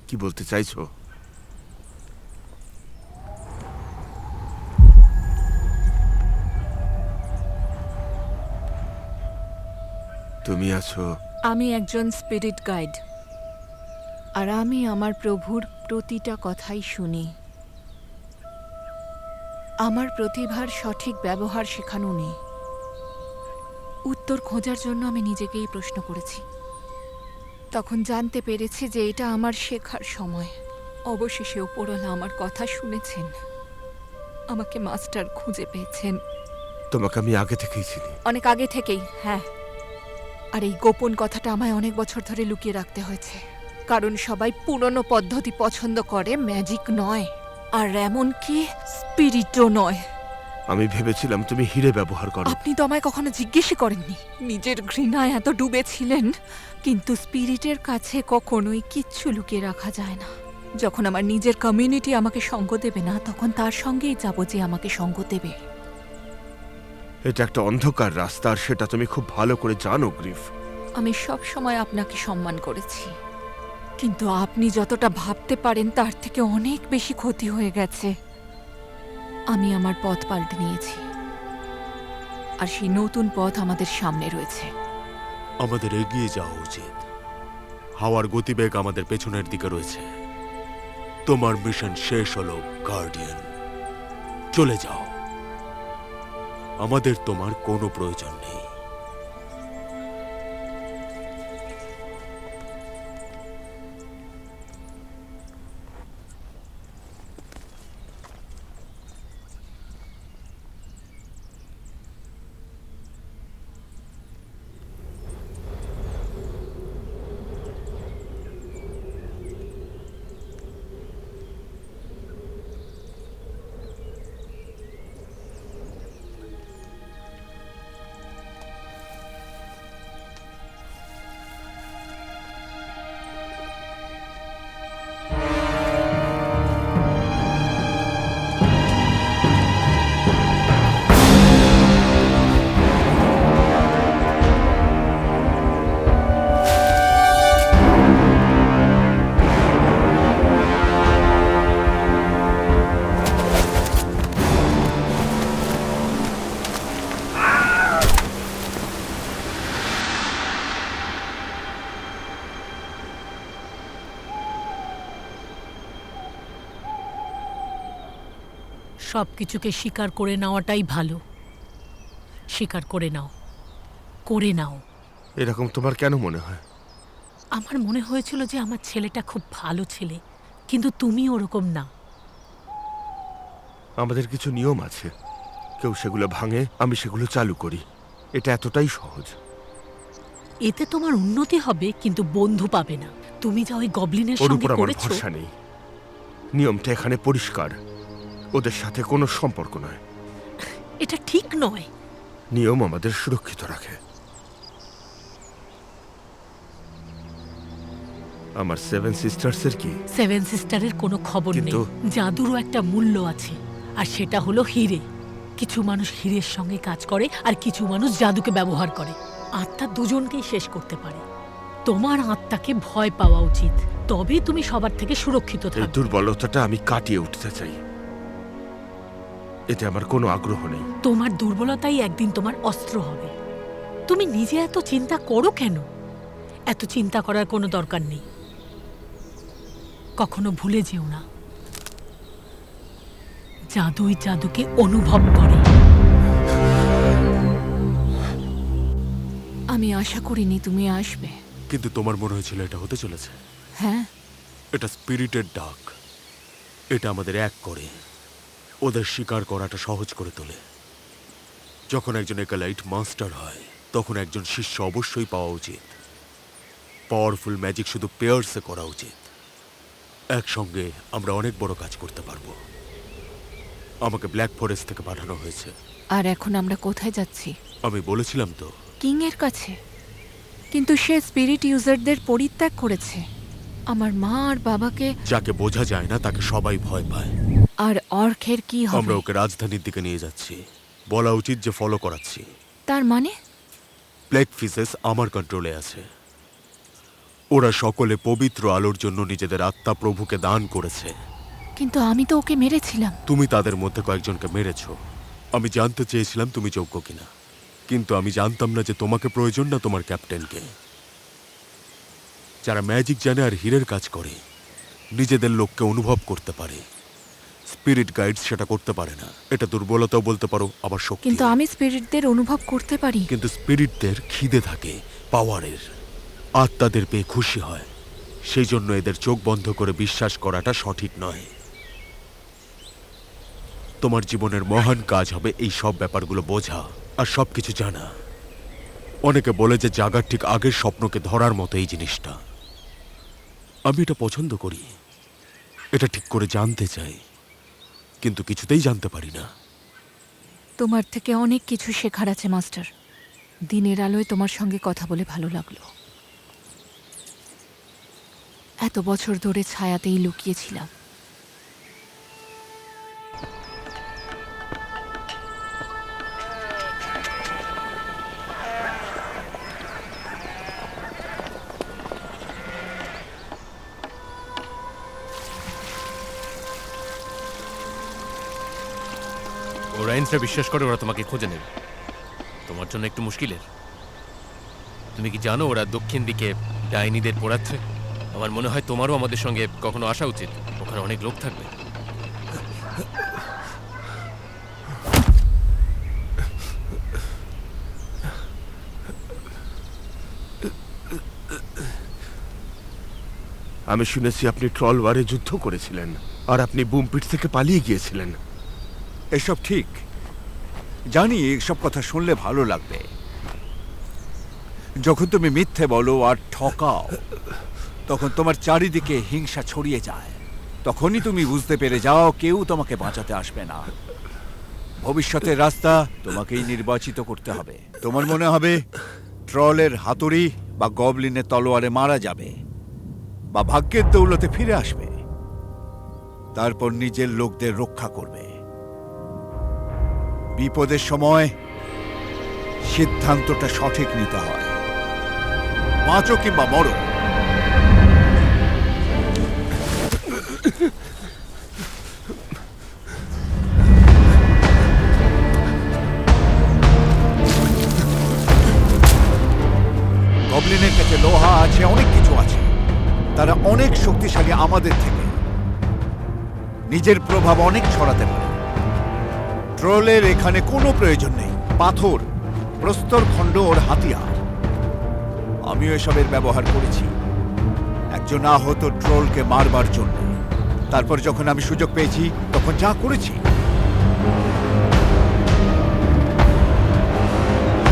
কি বলতে চাইছো? তুমি আছো। আমি একজন স্পিরিট গাইড, আর আমি আমার প্রভুর প্রতিটা কথাই শুনি। আমার প্রতিভার সঠিক ব্যবহার শেখানো নেই। উত্তর খোঁজার জন্য আমি নিজেকেই প্রশ্ন করেছি। তখন জানতে পেরেছি যে এটা আমার শেখার সময়। অবশেষে ওপরওয়ালা আমার কথা শুনেছেন, আমাকে মাস্টার খুঁজে পেয়েছেন। তোমাকে আমি আগে থেকেই চিনি। অনেক আগে থেকেই, হ্যাঁ। আর এই গোপন কথাটা আমায় অনেক বছর ধরে লুকিয়ে রাখতে হয়েছে, কারণ সবাই পুরনো পদ্ধতি পছন্দ করে, ম্যাজিক নয়, আর এমনকি স্পিরিটও নয়। আমি ভেবেছিলাম তুমি হিরে ব্যবহার করো। আপনি তো আমায় কখনো জিজ্ঞেসই করেননি। নিজের ঘৃণায় এত ডুবেছিলেন। কিন্তু স্পিরিটের কাছে কখনোই কিচ্ছু লুকিয়ে রাখা যায় না। যখন আমার নিজের কমিউনিটি আমাকে সঙ্গ দেবে না, তখন তার সঙ্গেই যাব যে আমাকে সঙ্গ দেবে। এটা একটা অন্ধকার রাস্তা, আর সেটা তুমি খুব ভালো করে জানো গ্রিফ। আমি সব সময় আপনাকে সম্মান করেছি, কিন্তু আপনি যতটা ভাবতে পারেন তার থেকে অনেক বেশি ক্ষতি হয়ে গেছে। আমি আমার পথ পাল্টে নিয়েছি, আর সেই নতুন পথ আমাদের সামনে রয়েছে। আমাদের এগিয়ে যাওয়া উচিত। হাওয়ার গতিবেগ আমাদের পেছনের দিকে রয়েছে। তোমার মিশন শেষ হলো গার্ডিয়ান। চলে যাও, আমাদের তোমার কোনো প্রয়োজন নেই। সব কিছুকে স্বীকার করে নেওয়াটাই ভালো। স্বীকার করে নাও, করে নাও। এরকম তোমার কেন মনে হয়? আমার মনে হয়েছিল যে আমার ছেলেটা খুব ভালো ছেলে, কিন্তু তুমি ওরকম না। আমাদের কিছু নিয়ম আছে, কেউ সেগুলো ভাঙে, আমি সেগুলো চালু করি। এটা এতটাই সহজ। এতে তোমার উন্নতি হবে, কিন্তু বন্ধু পাবে না। তুমি যা ওই গবলিনের ওর সঙ্গে উপর আমার করেছো, ভরসা নেই। নিয়মটা এখানে পরিষ্কার, ওদের সাথে কোনো সম্পর্ক নয়। এটা ঠিক নয়। নিয়ম আমাদের সুরক্ষিত রাখে। আমার সেভেন সিস্টার্সের কি? সেভেন সিস্টারের কোনো খবর নেই। কিন্তু- জাদুরও একটা মূল্য আছে, আর সেটা হলো হিরে। কিছু মানুষ হিরের সঙ্গে কাজ করে, আর কিছু মানুষ জাদুকে ব্যবহার করে। আত্মা দুজনকেই শেষ করতে পারে। তোমার আত্মাকে ভয় পাওয়া উচিত, তবেই তুমি সবার থেকে সুরক্ষিত এই থাকবে। দুর্বলতাটা আমি কাটিয়ে উঠতে চাই, এতে আমার কোনো আগ্রহ নেই। তোমার দুর্বলতাই একদিন তোমার অস্ত্র হবে। তুমি নিজে এত চিন্তা করো কেন? এত চিন্তা করার কোনো দরকার নেই। কখনো ভুলে যেও না, জাদুই জাদুকে অনুভব করে। আমি আশা করিনি তুমি আসবে। কিন্তু তোমার মনে হয়েছিল এটা হতে চলেছে। হ্যাঁ, এটা স্পিরিটের ডাক। এটা আমাদের এক করে, ওদের শিকার করাটা সহজ করে তোলে। যখন একজন একালাইট মাস্টার হয়, তখন একজন শিষ্য অবশ্যই পাওয়া উচিত। পাওয়ারফুল ম্যাজিক শুধু পেয়ার্সে করা উচিত। একসঙ্গে আমরা অনেক বড় কাজ করতে পারবো। আমাকে ব্ল্যাক ফরেস্ট থেকে পাঠানো হয়েছে। আর এখন আমরা কোথায় যাচ্ছি? আমি বলেছিলাম তো। কিং এর কাছে। কিন্তু সে স্পিরিট ইউজারদের পরিত্যাগ করেছে। আমার মা আর বাবাকে। যাকে বোঝা যায় না তাকে সবাই ভয় পায়। আর অর্কের কি হবে? আমরা ওকে রাজধানীর দিকে নিয়ে যাচ্ছি। বলা উচিত যে ফলো করাচ্ছি। তার মানে? ব্ল্যাক ফিসেস আমার কন্ট্রোলে আছে। ওরা সকলে পবিত্র আলোর জন্য নিজেদের আত্মা প্রভুকে দান করেছে। কিন্তু আমি তো ওকে মেরেছিলাম। তুমি তাদের মধ্যে কয়েকজনকে মেরেছো। আমি জানতে চেয়েছিলাম তুমি যোগ্য কিনা, কিন্তু আমি জানতাম না যে তোমাকে প্রয়োজন না তোমার ক্যাপ্টেনকে। যারা ম্যাজিক জানে আর হীরের কাজ করে, নিজেদের লোককে অনুভব করতে পারে। স্পিরিট গাইড সেটা করতে পারে না। এটা দুর্বলতাও বলতে পারো, আবার শক্তি। কিন্তু আমি স্পিরিটদের অনুভব করতে পারি। কিন্তু স্পিরিটদের খিদে থাকে পাওয়ারের, আত্মাদের পেয়ে খুশি হয়। সেই জন্য এদের চোখ বন্ধ করে বিশ্বাস করাটা সঠিক নয়। তোমার জীবনের মহান কাজ হবে এই সব ব্যাপারগুলো বোঝা আর সবকিছু জানা। অনেকে বলে যে জাগার ঠিক আগের স্বপ্নকে ধরার মতো এই জিনিসটা। আমি এটা পছন্দ করি, এটা ঠিক করে জানতে চাই, কিন্তু কিছুতেই জানতে পারি না। তোমার থেকে অনেক কিছু শেখার আছে মাস্টার। দিনের আলোয় তোমার সঙ্গে কথা বলে ভালো লাগলো। এত বছর ধরে ছায়াতেই লুকিয়েছিলাম। ওরাইন্সরা বিশ্বাস করে ওরা তোমাকে খুঁজে নেবে। তোমার জন্য একটু মুশকিলের। তুমি কি জানো ওরা দক্ষিণ দিকে ডাইনিদের পোড়াচ্ছে? আমার মনে হয় তোমারও আমাদের সঙ্গে কখনো আসা উচিত। ওখানে অনেক লোক থাকবে। আমি শুনেছি আপনি ট্রল ওয়ারে যুদ্ধ করেছিলেন, আর আপনি বুমপিট থেকে পালিয়ে গিয়েছিলেন। এসব ঠিক, জানি এসব কথা শুনলে ভালো লাগবে। যখন তুমি মিথ্যে বলো আর ঠকাও, তখন তোমার চারিদিকে হিংসা ছড়িয়ে যায়। তখনই তুমি বুঝতে পেরে যাও কেউ তোমাকে বাঁচাতে আসবে না। ভবিষ্যতের রাস্তা তোমাকেই নির্বাচিত করতে হবে। তোমার মনে হবে ট্রলের হাতুড়ি বা গবলিনের তলোয়ারে মারা যাবে, বা ভাগ্যের দৌলতে ফিরে আসবে, তারপর নিজের লোকদের রক্ষা করবে। বিপদের সময় সিদ্ধান্তটা সঠিক নিতে হয়, বাঁচো কিংবা মরো। গবলিনের কাছে লোহা আছে, অনেক কিছু আছে। তারা অনেক শক্তিশালী আমাদের থেকে। নিজের প্রভাব অনেক ছড়াতে পারে। ট্রোলের এখানে কোনো প্রয়োজন নেই। পাথর, প্রস্তরখণ্ড ওর হাতিয়ার। আমিও এসবের ব্যবহার করেছি একজন আহত ট্রোলকে মারবার জন্য। তারপর যখন আমি সুযোগ পেয়েছি তখন যা করেছি।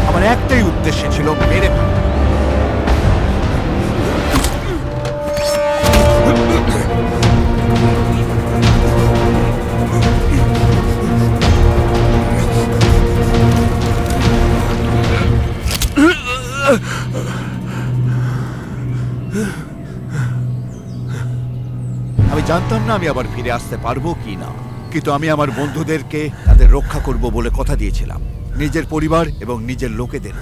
আমার একটাই উদ্দেশ্য ছিল মেরে ফেলা। আমি জানতাম না আমি আবার ফিরে আসতে পারবো কি না, কিন্তু আমি আমার বন্ধুদেরকে তাদের রক্ষা করব বলে কথা দিয়েছিলাম, নিজের পরিবার এবং নিজের লোকেদের।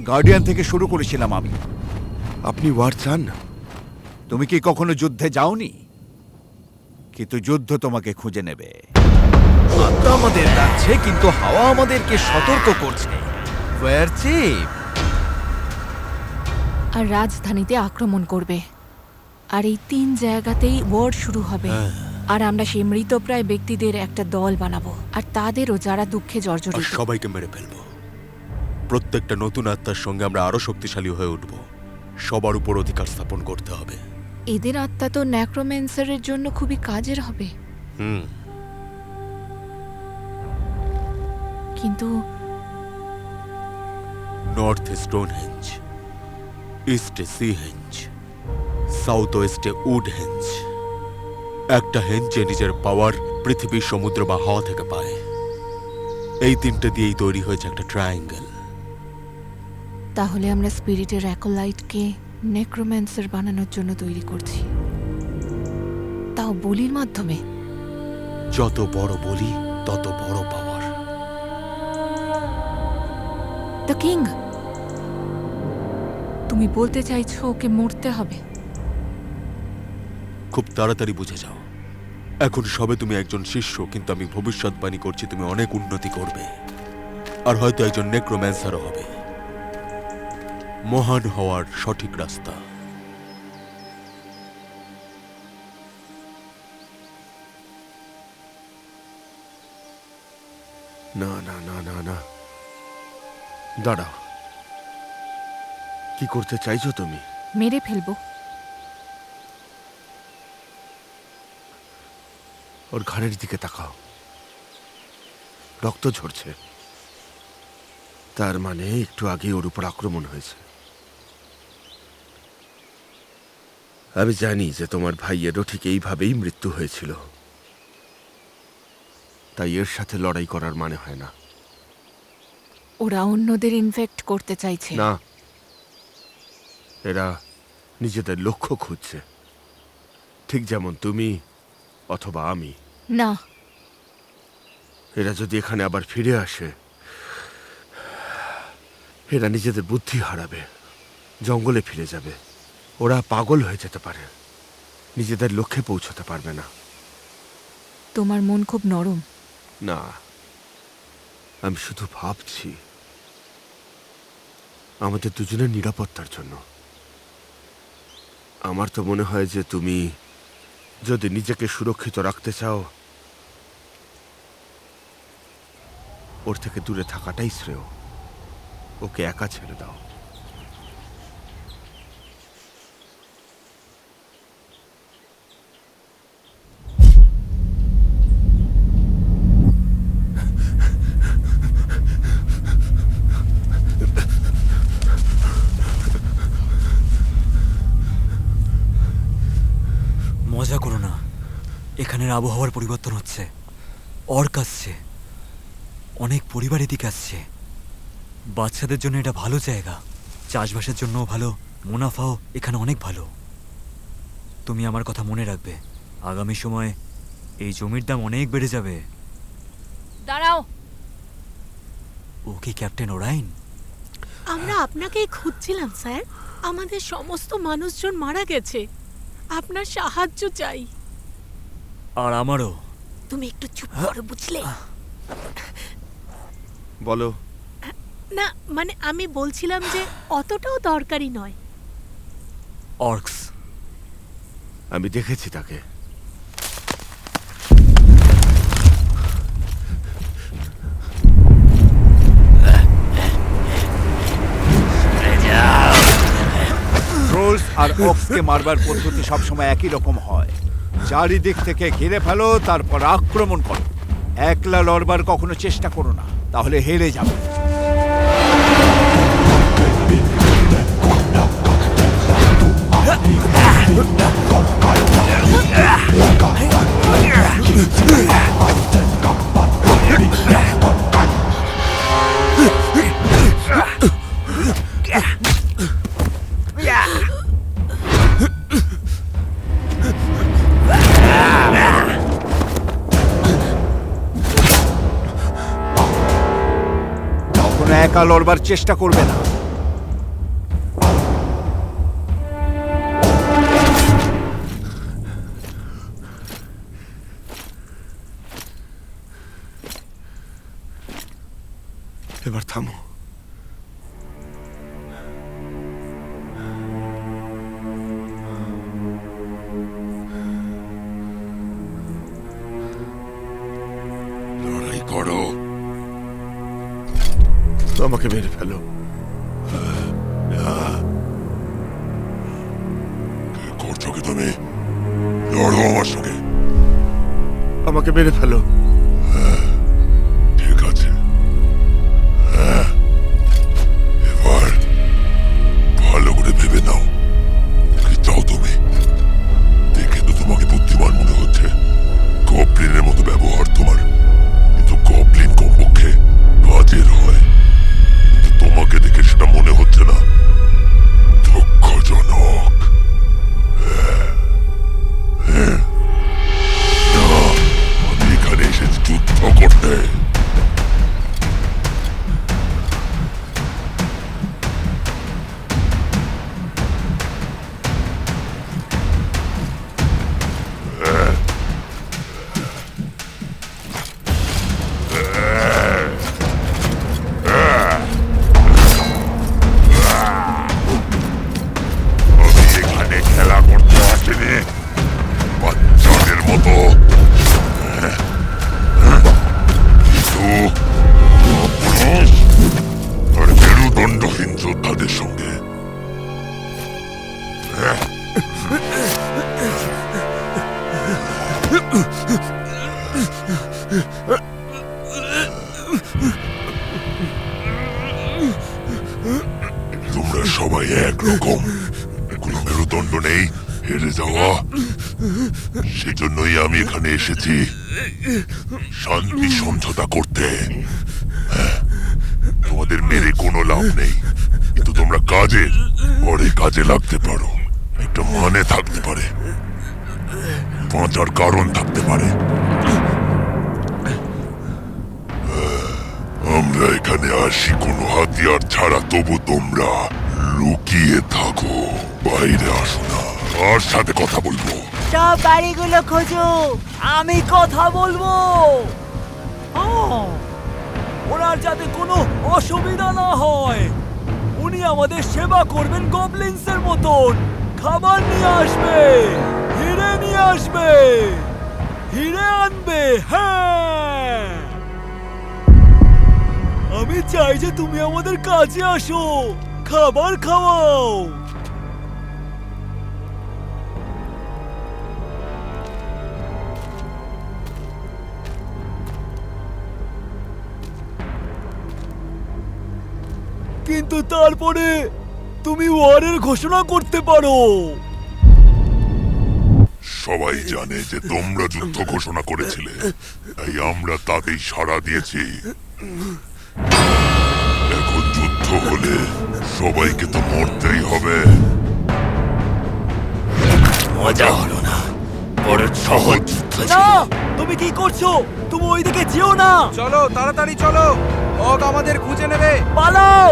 গার্ডিয়ান থেকে শুরু করেছিলাম আমি। আপনি ওয়ার চান না? তুমি কি কখনো যুদ্ধে যাওনি? কিন্তু যুদ্ধ তোমাকে খুঁজে নেবে। আত্মা আমাদের ডাকছে, কিন্তু হাওয়া আমাদেরকে সতর্ক করছে। ওয়ার চিফ, আর রাজধানীতে আক্রমণ করবে। আর এই 3 জায়গাতেই ওয়ার শুরু হবে। আর আমরা সেই মৃতপ্রায় ব্যক্তিদের একটা দল বানাবো, আর তাদেরও যারা দুঃখে আর জর্জরিত। সবাইকে মেরে ফেলবো। প্রত্যেকটা নতুন আত্মার সঙ্গে আমরা আরো শক্তিশালী হয়ে উঠব। সবার উপর অধিকার স্থাপন করতে হবে। এদের আত্মা তো ন্যাক্রোম্যান্সারের জন্য খুবই কাজের হবে। কিন্তু নর্থে স্টোনহেঞ্জ, ইস্টে সি হেঞ্জ, সাউথ ওয়েস্টে উড হেঞ্জ। একটা হেঞ্জে নিজের পাওয়ার পৃথিবীর সমুদ্র বা হাওয়া থেকে পায়। এই 3টে দিয়েই তৈরি হয়েছে একটা ট্রায়াঙ্গেল। তাহলে আমরা স্পিরিটের অ্যাকোলাইটকে নেক্রোম্যান্সার বানানোর জন্য তৈরি করছি, তাও বলির মাধ্যমে। যত বড় বলি তত বড় পাওয়ার। দ্য কিং, তুমি বলতে চাইছো ওকে মরতে হবে? খুব তাড়াতাড়ি বুঝে যাও। এখন সবে তুমি একজন শিষ্য, কিন্তু আমি ভবিষ্যৎবাণী করছি তুমি অনেক উন্নতি করবে, আর হয়তো একজন নেক্রোম্যান্সারও হবে। মহান হওয়ার সঠিক রাস্তা। না না না না না, দাঁড়াও। কি করতে চাইছো তুমি? মেরে ফেলবো। ওর ঘাড়ের দিকে তাকাও, রক্ত ঝরছে। তার মানে একটু আগে ওর উপর আক্রমণ হয়েছে। আমি জানি যে তোমার ভাইয়েরও ঠিক এইভাবেই মৃত্যু হয়েছিল, তাই এর সাথে লড়াই করার মানে হয় না। ওরা অন্যদের ইনফেক্ট করতে চাইছে। না, এরা নিজেদের লক্ষ্য খুঁজছে, ঠিক যেমন তুমি অথবা আমি। না, এরা যদি এখানে আবার ফিরে আসে, এরা নিজেদের বুদ্ধি হারাবে, জঙ্গলে ফিরে যাবে। ওরা পাগল হয়ে যেতে পারে, নিজেদের লক্ষ্যে পৌঁছতে পারবে না। তোমার মন খুব নরম। না, আমি শুধু ভাবছি আমাদের দুজনের নিরাপত্তার জন্য। আমার তো মনে হয় যে তুমি যদি নিজেকে সুরক্ষিত রাখতে চাও, ওর থেকে দূরে থাকাটাই শ্রেয়। ওকে একা ছেড়ে দাও। মজা করো না, এখানের আবহাওয়ার পরিবর্তন হচ্ছে। অর্ক আসছে, অনেক পরিবার এদিকে আসছে। বাচ্চাদের জন্য এটা ভালো জায়গা, চাষবাসের জন্যও ভালো, মুনাফাও এখানে অনেক ভালো। তুমি আমার কথা মনে রাখবে, আগামী সময়ে এই জমির দাম অনেক বেড়ে যাবে। দাঁড়াও। ও কি ক্যাপ্টেন ওরাইন? আমরা আপনাকেই খুঁজছিলাম স্যার। আমাদের সমস্ত মানুষজন মারা গেছে, আপনার সাহায্য চাই। আর আমারও। তুমি একটু চুপ করো, বুঝলে? বলো। না মানে আমি বলছিলাম যে অতটাও দরকারি নয়। অর্কস, আমি দেখেছি তাকে। আর অক্সকে মারবার পদ্ধতি সবসময় একই রকম হয়। চারিদিক থেকে ঘিরে ফেলো, তারপর আক্রমণ করো। একলা লড়বার কখনো চেষ্টা করো না, তাহলে হেরে যাবে। কখনো একা লড়বার চেষ্টা করবে না। এবার থামো। লড়াই করো। আমাকে মেরে ফেলো। কি করছো কি তুমি? লড়ো আমার সঙ্গে। আমাকে মেরে ফেলো। ঠিক আছে, এবার ভালো করে ভেবে নাও, কি চাও তুমি? দেখে তো তোমাকে বুদ্ধিমান মনে হচ্ছে, গবলিনের মতো ব্যবহার তোমার, কিন্তু গবলিন কমপক্ষে কাজের হয়। কিন্তু তোমাকে দেখে সেটা মনে হচ্ছে না। দুঃখজনক। না, আমি এখানে এসেছি যুদ্ধ করতে। আমি এখানে খেলা করতে আসিনি, বাচ্চাদের মতো। কিন্তু পুরুষ আর মেরুদণ্ডহীন যোদ্ধাদের সঙ্গে তোমরা সবাই একরকম, কোনো মেরুদণ্ড নেই, হেরে যাওয়া। সেজন্যই আমি এখানে এসেছি শান্তি সমঝোতা করতে। তোমাদের মেরে কোনো লাভ নেই, কিন্তু তোমরা পরে কাজে লাগতে পারো। একটা মানে থাকতে পারে, বাঁচার কারণ থাকতে পারে। আমরা এখানে আসি কোনো হাতিয়ার ছাড়া, তবু তোমরা লুকিয়ে থাকো, বাইরে আসো না। আর সাথে কথা বলবো। সব বাড়িগুলো খোঁজো, আমি কথা বলবো। ওনার যাতে কোনো অসুবিধা না হয়। উনি আমাদের সেবা করবেন গবলিন্সের মতন। খাবার নিয়ে আসবে, হিরে নিয়ে আসবে, হিরে আনবে। হ্যাঁ, আমি চাই যে তুমি আমাদের কাজে আসো, খাবার খাওয়াও। কিন্তু তারপরে তুমি ওয়ারের ঘোষণা করতে পারো। সবাই জানে যে তোমরা যুদ্ধ ঘোষণা করেছিলে, তাই আমরা তাতেই সাড়া দিয়েছি। এখন যুদ্ধ হলে সবাইকে তো মরতেই হবে। মজা হলো না, বড় সহজ যুদ্ধ ছিল। না, তুমি কি করছো? তুমি ওইদিকে যেও না। চলো, তাড়াতাড়ি চলো, অগ আমাদের খুঁজে নেবে। পালাও।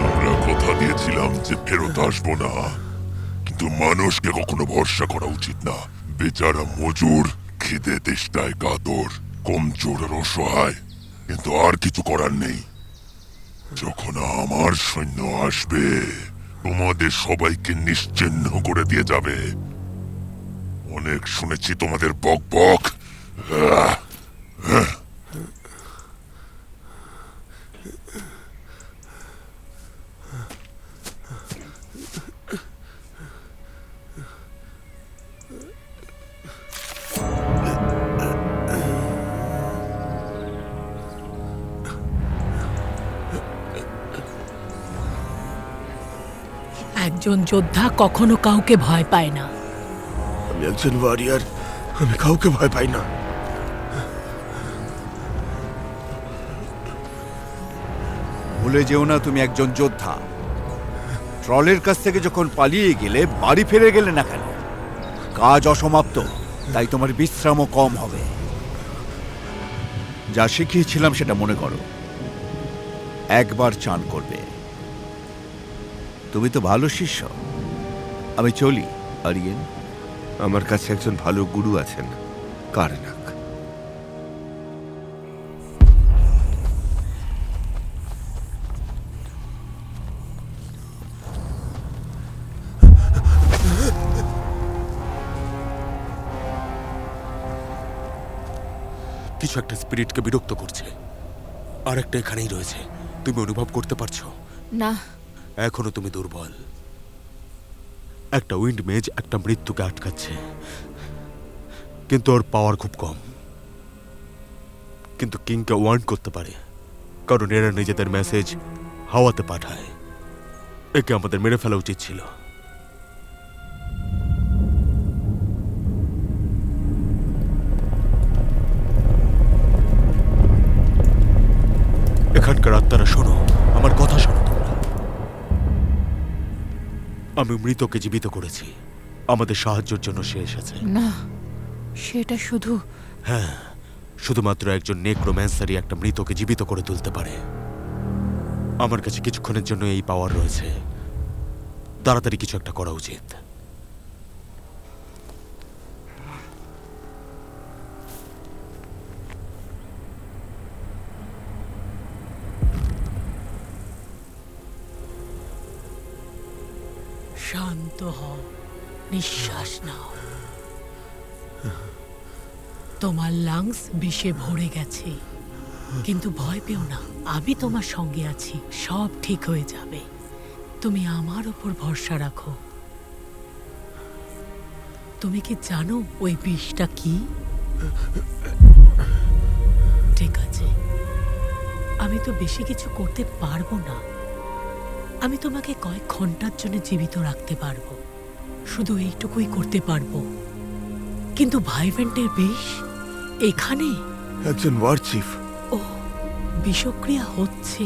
আমরা কথা দিয়েছিলাম যে ফেরত আসবো না, কিন্তু মানুষকে কখনো ভরসা করা উচিত না। বেচারা মজুর, খিদে তেষ্টায় কাতর, কমজোর আর অসহায়, কিন্তু আর কিছু করার নেই। যখন আমার সৈন্য আসবে, তোমাদের সবাইকে নিশ্চিহ্ন করে দিয়ে যাবে। অনেক শুনেছি তোমাদের বক বক। একজন যোদ্ধা কখনো কাউকে ভয় পায় না। আমি একজন ওয়ারিয়ার, আমি কাউকে ভয় পাই না। ভুলে যেও না তুমি একজন যোদ্ধা। ট্রলের কাছ থেকে যখন পালিয়ে গেলে বাড়ি ফিরে গেলে না কেন? কাজ অসমাপ্ত, তাই তোমার বিশ্রামও কম হবে। যা শিখিয়েছিলাম সেটা মনে করো। একবার চান করবে। তুমি তো ভালো শিষ্য। আমি চলি আরিয়েন। আমার কাছে একজন ভালো গুরু আছেন, কারনাক। কিছু একটা স্পিরিটকে বিরক্ত করছে, আর একটা এখানেই রয়েছে। তুমি অনুভব করতে পারছো? না, এখনো তুমি দুর্বল। একটা উইন্ড মেজ একটা মৃত্যুকে আটকাচ্ছে, কিন্তু ওর পাওয়ার খুব কম। কিন্তু কিংকে ওয়ার্ন করতে পারে, কারণ এরা নিজেদের মেসেজ হাওয়াতে পাঠায়। একে আমাদের মেরে ফেলা উচিত ছিল। এখানকার আত্মারা শোনো, আমার কথা শোনো তোমরা। আমি মৃতকে জীবিত করেছি, আমাদের সাহায্যের জন্য সে এসেছে। না, সেটা শুধু হ্যাঁ, শুধুমাত্র একজন নেক্রোম্যান্সারই একটা মৃতকে জীবিত করে তুলতে পারে। আমার কাছে কিছুক্ষণের জন্য এই পাওয়ার রয়েছে। তাড়াতাড়ি কিছু একটা করা উচিত। শান্ত হও, নিঃশ্বাস নাও। তোমার লাংস বিষে ভরে গেছে, কিন্তু ভয় পেও না, আমি তোমার সঙ্গে আছি। সব ঠিক হয়ে যাবে। তুমি আমার উপর ভরসা রাখো। তুমি কি জানো ওই বিষটা কি? ঠিক আছে, আমি তো বেশি কিছু করতে পারবো না। আমি তোমাকে কয়েক ঘন্টার জন্য জীবিত রাখতে পারবো, শুধু এইটুকুই করতে পারবো। কিন্তু ভাইভেন্টের বিষ এখানে। একজন ওয়ার চিফ। ও, বিষক্রিয়া হচ্ছে।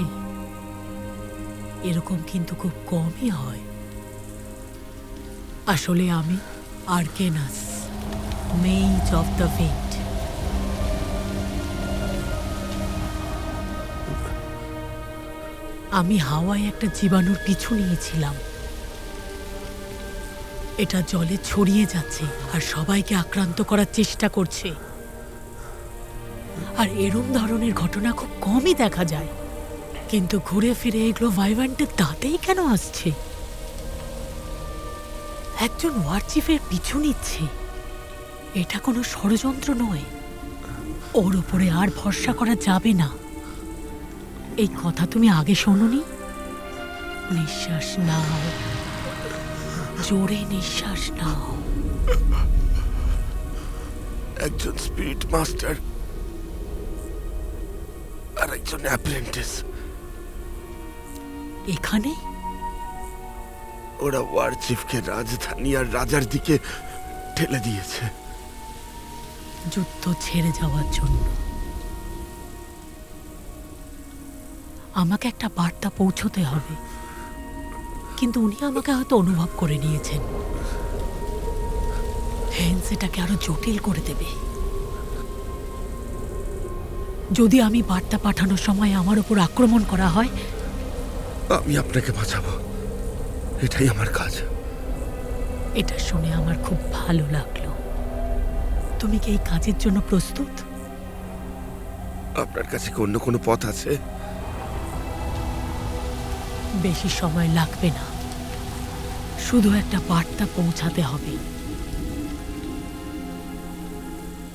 এরকম কিন্তু খুব কমই হয়। আসলে আমি আর্কেনাস, মেজ অফ দ্য ফেট। আমি হাওয়ায় একটা জীবাণুর পিছু নিয়েছিলাম। এটা জলে ছড়িয়ে যাচ্ছে আর সবাইকে আক্রান্ত করার চেষ্টা করছে। আর এরম ধরনের ঘটনা খুব কমই দেখা যায়, কিন্তু ঘুরে ফিরে এগুলো ভাইভান্টের দাঁতেই কেন আসছে? একজন ওয়ার চিফের পিছু নিচ্ছে। এটা কোনো ষড়যন্ত্র নয়। ওর উপরে আর ভরসা করা যাবে না। এই কথা তুমি আগে শোনোনি? নিঃশ্বাস নাও, জোরে নিঃশ্বাস নাও। একজন স্পিরিট মাস্টার আর একজন অ্যাপ্রেন্টিস। এখানে ওরা ওয়ার চিফকে রাজধানী আর রাজার দিকে ঠেলে দিয়েছে, যুদ্ধ ছেড়ে যাওয়ার জন্য। আমাকে একটা বার্তা পৌঁছতে হবে, কিন্তু উনি আমাকে হয়তো অনুভব করে নিয়েছেন। হেন্স এটাকে আরো জটিল করে দেবে। যদি আমি বার্তা পাঠানোর সময় আমার উপর আক্রমণ করা হয়, আমি আপনাকে বাঁচাবো, এটাই আমার কাজ। এটা শুনে আমার খুব ভালো লাগলো। তুমি কি এই কাজের জন্য প্রস্তুত? আপনার কাছে কি অন্য কোনো পথ আছে? বেশি সময় লাগবে না, শুধু একটা বার্তা পৌঁছাতে হবে।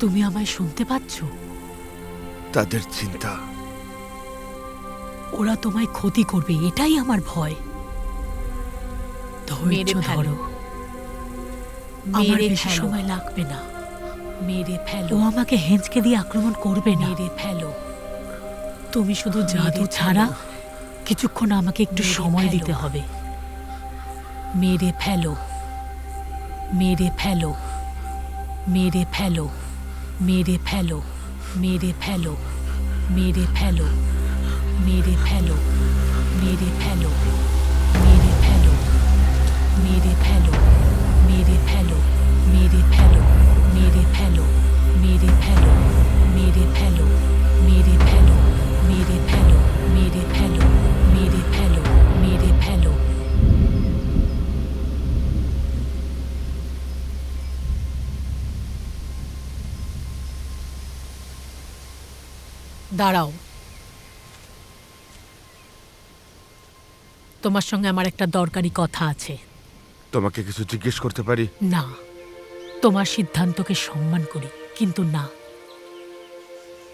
তুমি আমায় শুনতে পাচ্ছ? তাদের চিন্তা ওরা তোমায় ক্ষতি করবে, এটাই আমার ভয়। ধৈর্য ধরো, আমার বেশি সময় লাগবে না। মেরে ফেলো। ও আমাকে হেঞ্চকে দিয়ে আক্রমণ করবে না। মেরে ফেলো। তুমি শুধু জাদু ছাড়া কিছুক্ষণ আমাকে একটু সময় দিতে হবে। মেরে ফেলো, মেরে ফেলো, মেরে ফেলো, মেরে ফেলো, মেরে ফেলো, মেরে ফেলো, মেরে ফেলো, মেরে ফেলো, মেরে ফেলো, মেরে ফেলো, মেরে ফেলো, মেরে ফেলো, মেরে ফেলো, মেরে ফেলো, মেরে ফেলো, মেরে ফেলো, মেরে ফেলো, মেরে ফেলো, মেরে ফেলো, মেরে ফেলো। দাঁড়াও, তোমার সঙ্গে আমার একটা দরকারি কথা আছে। তোমাকে কিছু জিজ্ঞেস করতে পারি? না, তোমার সিদ্ধান্তকে সম্মান করি, কিন্তু না।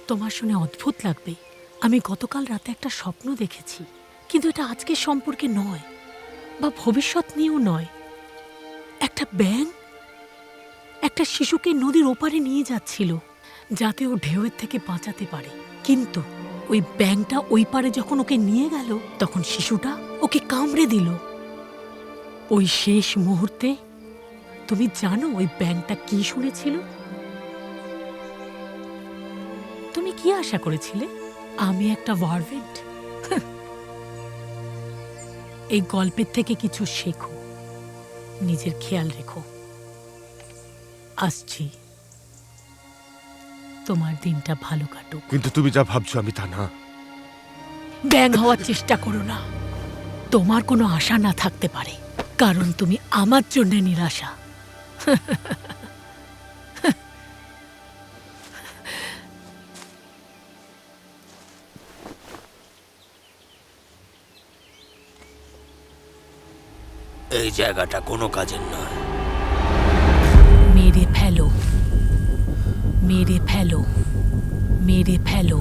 তোমার শুনে অদ্ভুত লাগবে, আমি গতকাল রাতে একটা স্বপ্ন দেখেছি, কিন্তু এটা আজকের সম্পর্কে নয় বা ভবিষ্যৎ নিয়েও নয়। একটা ব্যাঙ একটা শিশুকে নদীর ওপারে নিয়ে যাচ্ছিল যাতে ও ঢেউয়ের থেকে বাঁচাতে পারে, কিন্তু ওই ব্যাঙটা ওই পারে যখন ওকে নিয়ে গেল তখন শিশুটা ওকে কামড়ে দিল। ওই শেষ মুহূর্তে তুমি জানো ওই ব্যাঙটা কি শুনেছিল? তুমি কি আশা করেছিলে? আমি একটা ওয়ারভেন্ট? এই গল্পের থেকে কিছু শেখো, নিজের খেয়াল রেখো। আসছি, তোমার দিনটা ভালো কাটুক। কিন্তু তুমি যা ভাবছো আমি তা না। ব্যাঙ হওয়ার চেষ্টা করো না। তোমার কোনো আশা না থাকতে পারে, কারণ তুমি আমার জন্য নিরাশা। এই জায়গাটা কোনো কাজের নয়। মেরে ফেলো, মেরে ফেলো, মেরে ফেলো,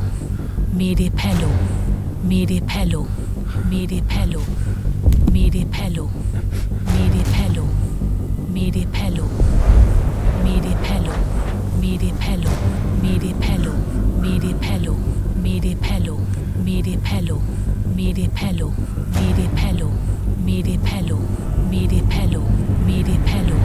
মেরে ফেলো, মেরে ফেলো, মেরে ফেলো, মেরে ফেলো, মেরে ফেলো, মেরে ফেলো, মেরে ফেলো, মেরে ফেলো, মেরে ফেলো, মেরে ফেলো, মেরে ফেলো, মেরে ফেলো, মেরে ফেলো, মেরে ফেলো, মেরে ফেলো, মেরে ফেলো, মেরে ফেলো।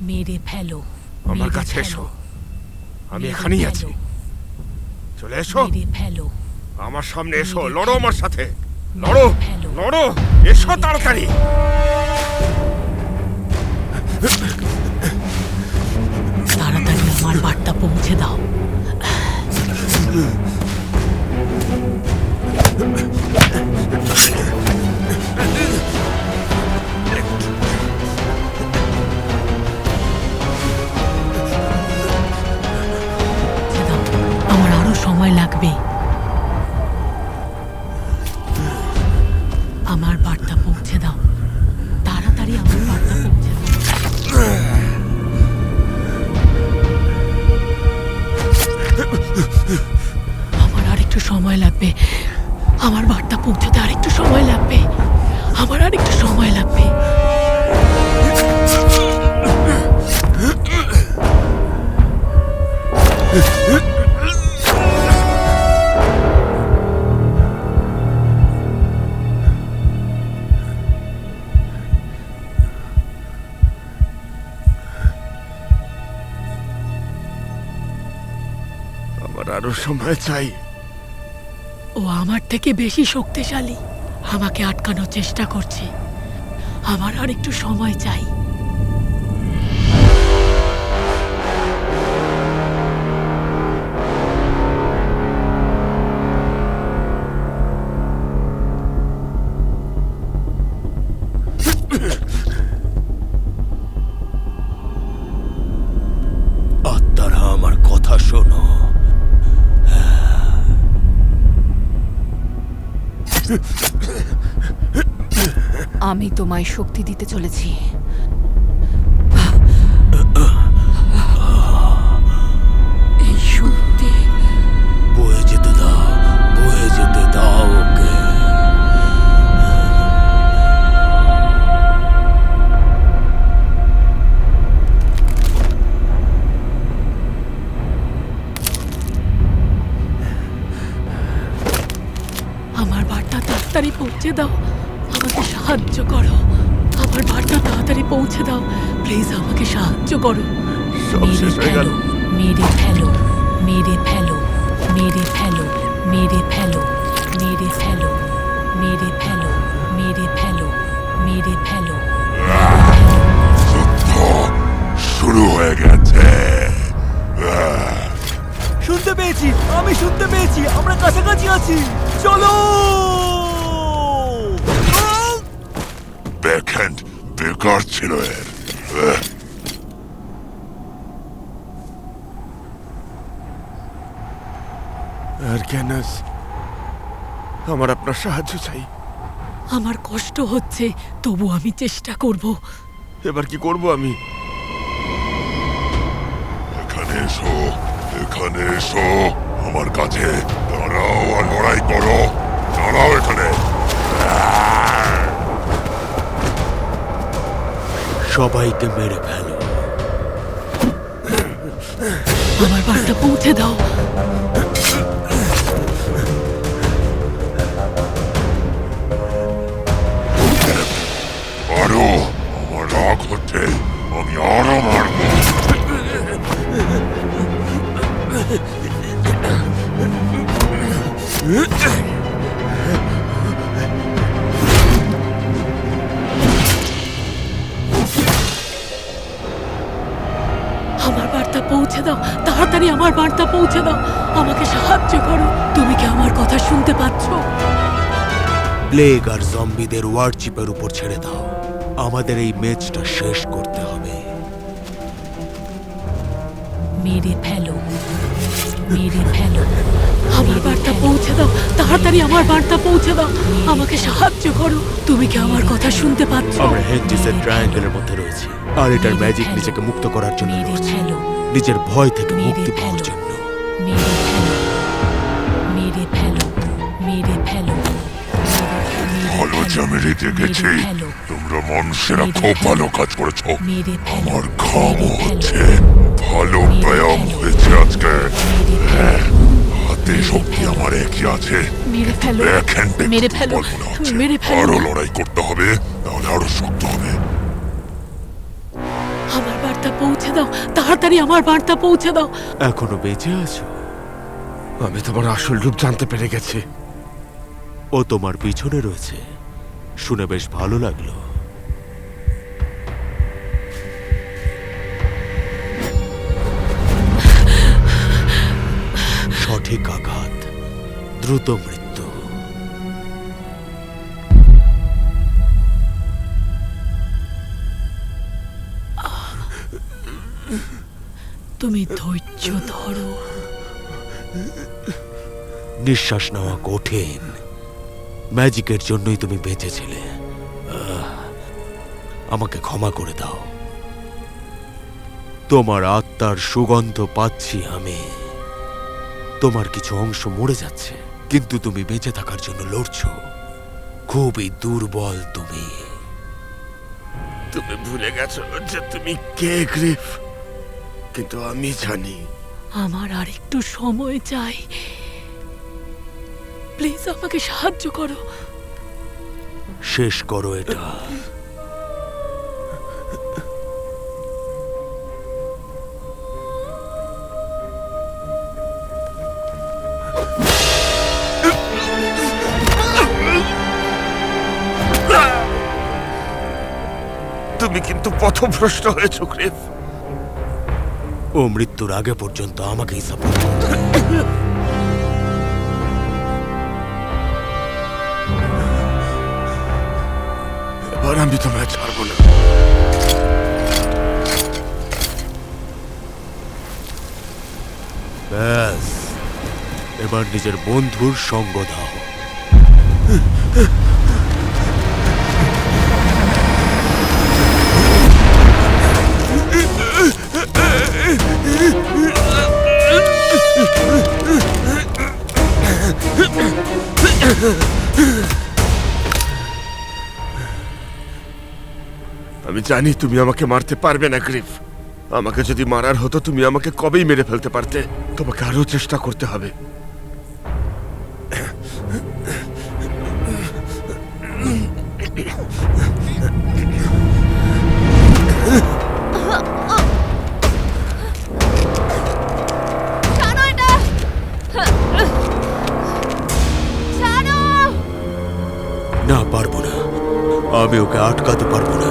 মেরে ফেলো, আমার মেরে কাছে ফেলো, এসো, আমি মেরে এখানেই ফেলো, আছি। চলে এসো, মেরে ফেলো, আমার সামনে এসো, মেরে লড়ো ফেলো, আমার সাথে, লড়ো, ফেলো, লড়ো, এসো মেরে তাড়াতাড়ি। তাড়াতাড়ি আমার বার্তা পৌঁছে দাও। পৌঁছে দাও, আমার আরো সময় লাগবে। আমার বার্তা পৌঁছে দাও, তাড়াতাড়ি আমার বার্তা পৌঁছে দাও। আমার আরেকটু সময় লাগবে, আমার বার্তা পৌঁছতে আরেকটু সময় লাগবে, আমার আরেকটু সময় লাগবে। আমার আরো সময় চাই। ও আমার থেকে বেশি শক্তিশালী, আমাকে আটকানোর চেষ্টা করছে। আমার আর একটু সময় চাই। আত্মারা আমার কথা শোনো। আমি তোমায় শক্তি দিতে চলেছি। এই শক্তি বয়ে যেতে দাও, বয়ে যেতে দাও ওকে। পৌঁছে দাও, আমাকে সাহায্য করো, আমার বার্তা তাড়াতাড়ি পৌঁছে দাও, প্লিজ আমাকে সাহায্য করো। সব মেরে শেষ হয়ে গেল। ফেলো, মেরে ফেলো, মেরে ফেলো, মেরে ফেলো, মেরে ফেলো, মেরে ফেলো, মেরে ফেলো, মেরে ফেলো, মেরে ফেলো। যুদ্ধ শুরু হয়ে গেছে। শুনতে পেয়েছি, আমি শুনতে পেয়েছি, আমরা কাছাকাছি আছি, চলো। ব্যাকহ্যান্ড বেকার ছিল এর। আরক্যানাস, আমার আপনার সাহায্য চাই। আমার কষ্ট হচ্ছে, তবু আমি চেষ্টা করব। এবার কি করব আমি? এখানে এসো, এখানে এসো আমার কাছে, দাঁড়াও আর লড়াই করো, দাঁড়াও এখানে। সবাইকে মেরে ফেলো। আমার বার্তা পৌঁছে দাও। আরো আমার রাগ হচ্ছে, আমি আরো মারবো। আমার বার্তা পৌঁছে দাও, তাড়াতাড়ি আমার বার্তা পৌঁছে দাও, আমাকে সাহায্য করো। তুমি কি আমার কথা শুনতে পাচ্ছ? প্লেগ আর জম্বিদের ওয়ারচিপের উপর ছেড়ে দাও। আমাদের এই ম্যাচটা শেষ করতে হবে। মেরে ফেলো, মেরে ফেলো, আমার বার্তা পৌঁছে দাও, তাড়াতাড়ি আমার বার্তা পৌঁছে দাও, আমাকে সাহায্য করো। তুমি কি আমার কথা শুনতে পাচ্ছ? আমরা হেন্টিসের ট্রায়াঙ্গেলের মধ্যে রয়েছি, আর এটার ম্যাজিক নিজেকে মুক্ত করার জন্য মেরে লড়ছি। ফেলো, নিজের ভয় থেকে মেরে মুক্তি পাওয়ার ফেলো, জন্য। মেরে ফেলো, মেরে ফেলো, মেরে ফেলো, ভালো যে আমি রেতে গেছি, তোমরা মানুষেরা খুব ভালো কাজ করেছো। মেরে ফেলো, আমার ঘামও হচ্ছে, ভালো ব্যায়াম হয়েছে আজকে। হ্যাঁ, হাতে শক্তি আমার একই আছে, মেরে ফেলো, ব্যাকহ্যান্ডে মেরে ফেলো, দুর্বল মনে হচ্ছে। মেরে ফেলো। আরো লড়াই করতে হবে, তাহলে আরো শক্ত হবে। আমার বার্তা পৌঁছে দাও, তাড়াতাড়ি আমার বার্তা পৌঁছে দাও। এখনো বেঁচে আছো? আমি তোমার আসল রূপ জানতে পেরে গেছি। ও তোমার পিছনে রয়েছে, শুনে বেশ ভালো লাগলো। সঠিক আঘাত, দ্রুত মৃত্যু। তুমি ধৈর্য ধরো। নিঃশ্বাস নেওয়া কঠিন, ম্যাজিকের জন্যই তুমি বেঁচেছিলে। আমাকে ক্ষমা করে দাও। তোমার আত্মার সুগন্ধ পাচ্ছি আমি। তোমার কিছু অংশ মরে যাচ্ছে, কিন্তু তুমি বেঁচে থাকার জন্য লড়ছো। খুবই দুর্বল তুমি। তুমি ভুলে গেছো যে তুমি কে গ্রিফ, কিন্তু আমি জানি। আমার আর একটু সময় চাই, প্লিজ আমাকে সাহায্য করো। শেষ করো এটা। তুমি কিন্তু পথভ্রষ্ট হয়েছো গ্রিফ। ও মৃত্যুর আগে পর্যন্ত আমাকেই সাপোর্ট করবে। এবার আমি তোমায় ছাড়বো না। ব্যাস, এবার নিজের বন্ধুর সঙ্গ দাও। আমি জানি তুমি আমাকে মারতে পারবে না গ্রিফ। আমাকে যদি মারার হতো তুমি আমাকে কবেই মেরে ফেলতে পারতে। তোমাকে আরো চেষ্টা করতে হবে। আমি ওকে আটকাতে পারবো না।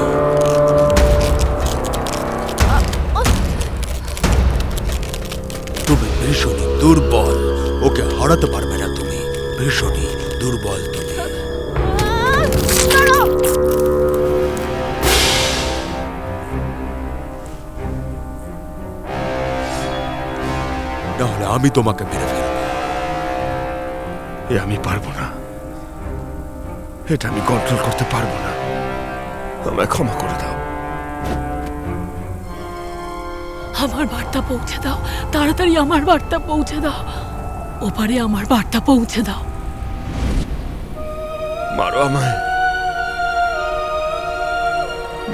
তুমি ভীষণই দুর্বল, ওকে হারাতে পারবে না তুমি। ভীষণই দুর্বল তুমি। নাহলে আমি তোমাকে মেরে ফেলবো। এ আমি পারবো না, এটা আমি কন্ট্রোল করতে পারবো না। আমায় ক্ষমা করে দাও। আমার বার্তা পৌঁছে দাও, তাড়াতাড়ি আমার বার্তা পৌঁছে দাও, ওপারে আমার বার্তা পৌঁছে দাও। মারো আমায়,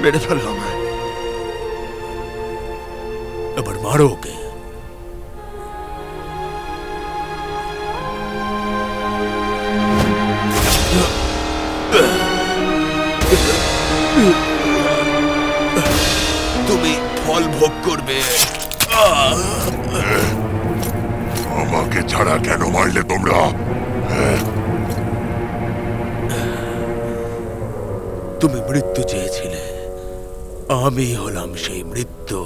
মেরে ফেলো আমায়। এবার মারো ওকে। তুমি ফল ভোগ করবে। আমাকে ছাড়া কেন মারলে তোমরা? তুমি মৃত্যু চেয়েছিলে, আমি হলাম সেই মৃত্যু।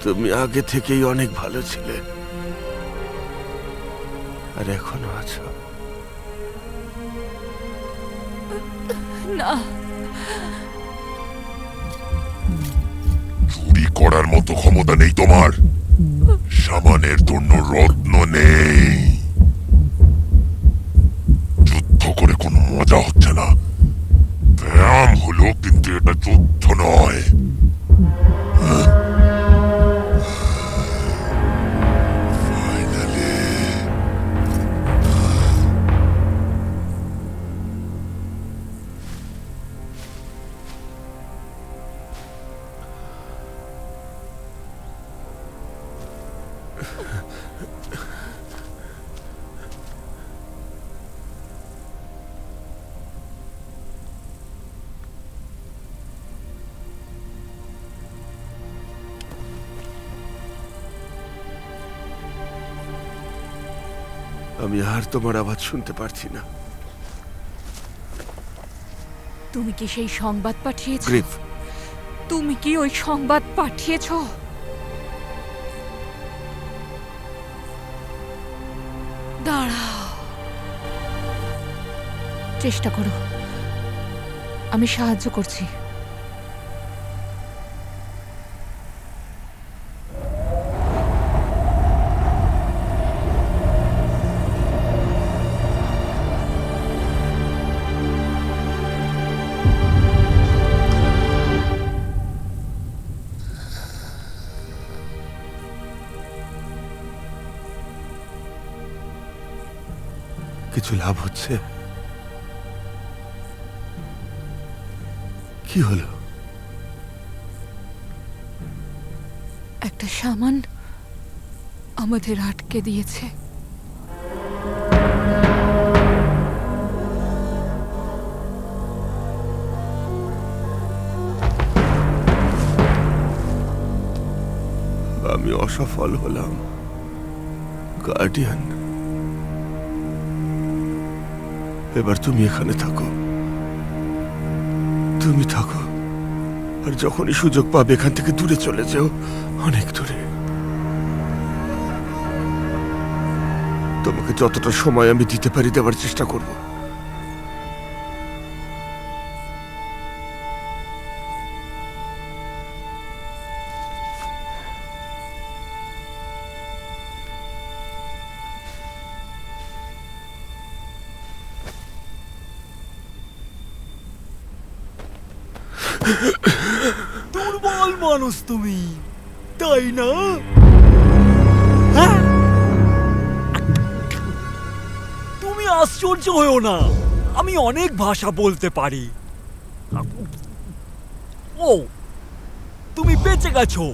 তুমি আগে থেকেই অনেক ভালো ছিলে, আর এখনো আছো। না, চুরি করার মতো ক্ষমতা নেই তোমার। সামানের জন্য রত্ন নেই। যুদ্ধ করে কোনো মজা হচ্ছে না। ব্যায়াম হলো, কিন্তু এটা যুদ্ধ নয়। আমি আর তোমার আওয়াজ শুনতে পারছি না। তুমি কি সেই সংবাদ পাঠিয়েছো? গ্রিফ, তুমি কি ওই সংবাদ পাঠিয়েছো? দাঁড়াও, চেষ্টা করো, আমি সাহায্য করছি। কিছু লাভ হচ্ছে? কি হলো? একটা সামান আমাদের আটকে দিয়েছে। আমি অসফল হলাম, গার্ডিয়ান। এবার তুমি এখানে থাকো, তুমি থাকো, আর যখনই সুযোগ পাবে এখান থেকে দূরে চলে যাও, অনেক দূরে। তোমাকে যতটা সময় আমি দিতে পারি দেওয়ার চেষ্টা করব। দুর্বল মানুষ তুমি, তাই না? হ্যাঁ? তুমি আশ্চর্য হয়েও না, আমি অনেক ভাষা বলতে পারি। ও, তুমি বেঁচে গেছো।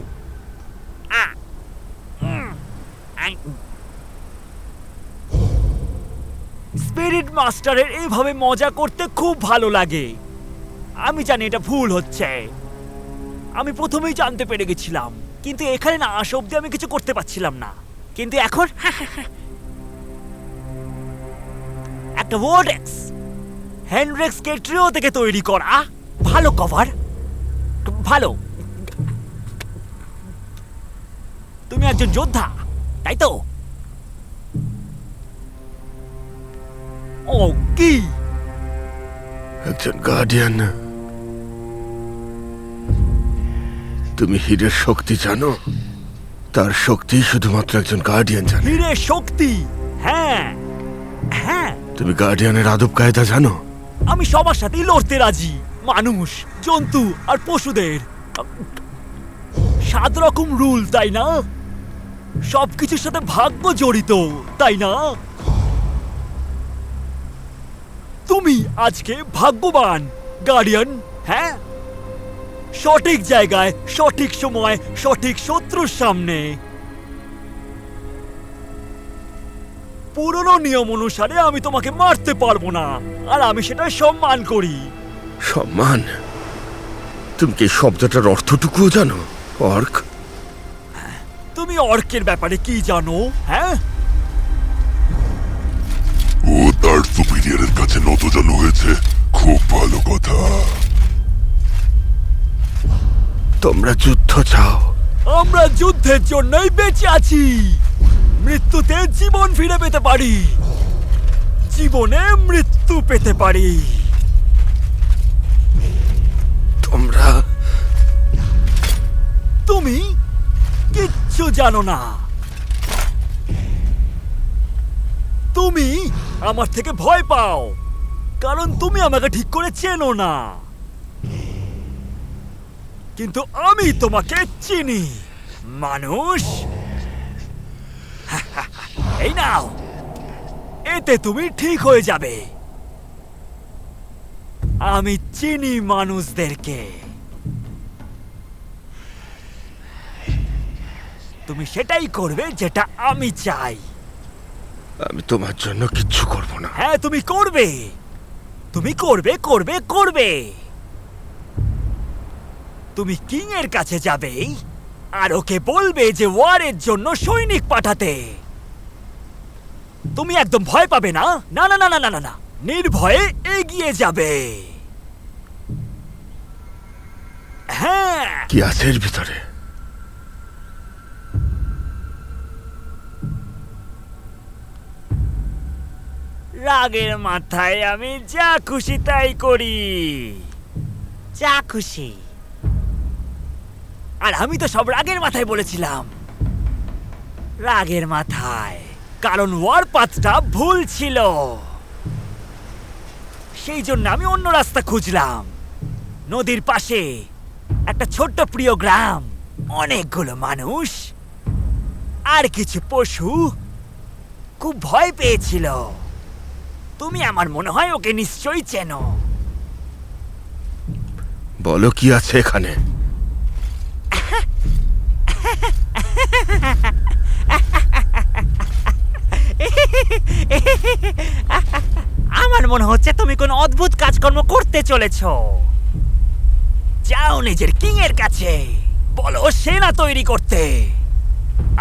স্পিরিট মাস্টারের এইভাবে মজা করতে খুব ভালো লাগে। আমি জানি এটা ভুল হচ্ছে, আমি প্রথমেই জানতে পেরে গেছিলাম, কিন্তু এখানে না আসা অব্দি আমি কিছু করতে পারছিলাম না। কিন্তু এখন একটা ওয়ার্ডেক্স হেনড্রেক্স কেট্রিও থেকে তৈরি করা ভালো কভার, ভালো। তুমি একজন যোদ্ধা, তাই তো? ও কি? একজন গার্ডিয়ান। তুমি হীরের শক্তি জানো? তার শক্তি শুধুমাত্র একজন গার্ডিয়ান জানে। হীরের শক্তি? হ্যাঁ হ্যাঁ। তুমি গার্ডিয়ানের আদব কায়দা জানো? আমি সবার সাথেই লড়তে রাজি, মানুষ, জন্তু আর পশুদের। 7 রকম রুল, তাই না? সবকিছুর সাথে ভাগ্য জড়িত, তাই না? তুমি আজকে ভাগ্যবান গার্ডিয়ান। হ্যাঁ, সঠিক জায়গায়, সঠিক সময়, সঠিক শত্রুর সামনে। পুরনো নিয়ম অনুসারে আমি তোমাকে মারতে পারবো না, আর আমি সেটা সম্মান করি। সম্মান? তুমি কি শব্দটার অর্থটুকুও জানো? অর্ক? তুমি অর্কের ব্যাপারে কি জানো? হ্যাঁ, ও তার সুপিরিয়রের কাছে নতজানু হয়েছে। খুব ভালো কথা। তোমরা যুদ্ধ চাও? আমরা যুদ্ধের জন্যই বেঁচে আছি। মৃত্যুতে জীবন ফিরে পেতে পারি, জীবনে মৃত্যু পেতে পারি। তোমরা? তুমি কিচ্ছু জানো না। তুমি আমার থেকে ভয় পাও, কারণ তুমি আমাকে ঠিক করে চেনো না। কিন্তু আমি তোমাকে চিনি, মানুষ। এই নাও, এতে তুমি ঠিক হয়ে যাবে। আমি চিনি মানুষদেরকে। তুমি সেটাই করবে যেটা আমি চাই। আমি তোমার জন্য কিচ্ছু করব না। হ্যাঁ, তুমি করবে, তুমি করবে, করবে, করবে। তুমি কিং এর কাছে যাবে আর ওকে বলবে যে ওয়ারের জন্য সৈনিক পাঠাতে। তুমি একদম ভয় পাবে না, না না না না না না, নির্ভয়ে এগিয়ে যাবে। হ্যাঁ। কি আছে এর ভিতরে? রাগের মাথায় আমি যা খুশি তাই করি, যা খুশি। আর আমি তো সব রাগের মাথায় বলেছিলাম, রাগের মাথায়, কারণ ওয়ার পাথটা ভুল ছিল। সেই জন্য আমি অন্য রাস্তা খুঁজলাম। নদীর পাশে একটা ছোট্ট প্রিয় গ্রাম, অনেকগুলো মানুষ আর কিছু পশু খুব ভয় পেয়েছিল। তুমি আমার মনে হয় ওকে নিশ্চয়ই চেনো। বলো কি আছে এখানে? আমার মনে হচ্ছে তুমি কোন অদ্ভুত কাজকর্ম করতে চলেছ। যাও নিজের কিং এর কাছে, বলো সেনা তৈরি করতে,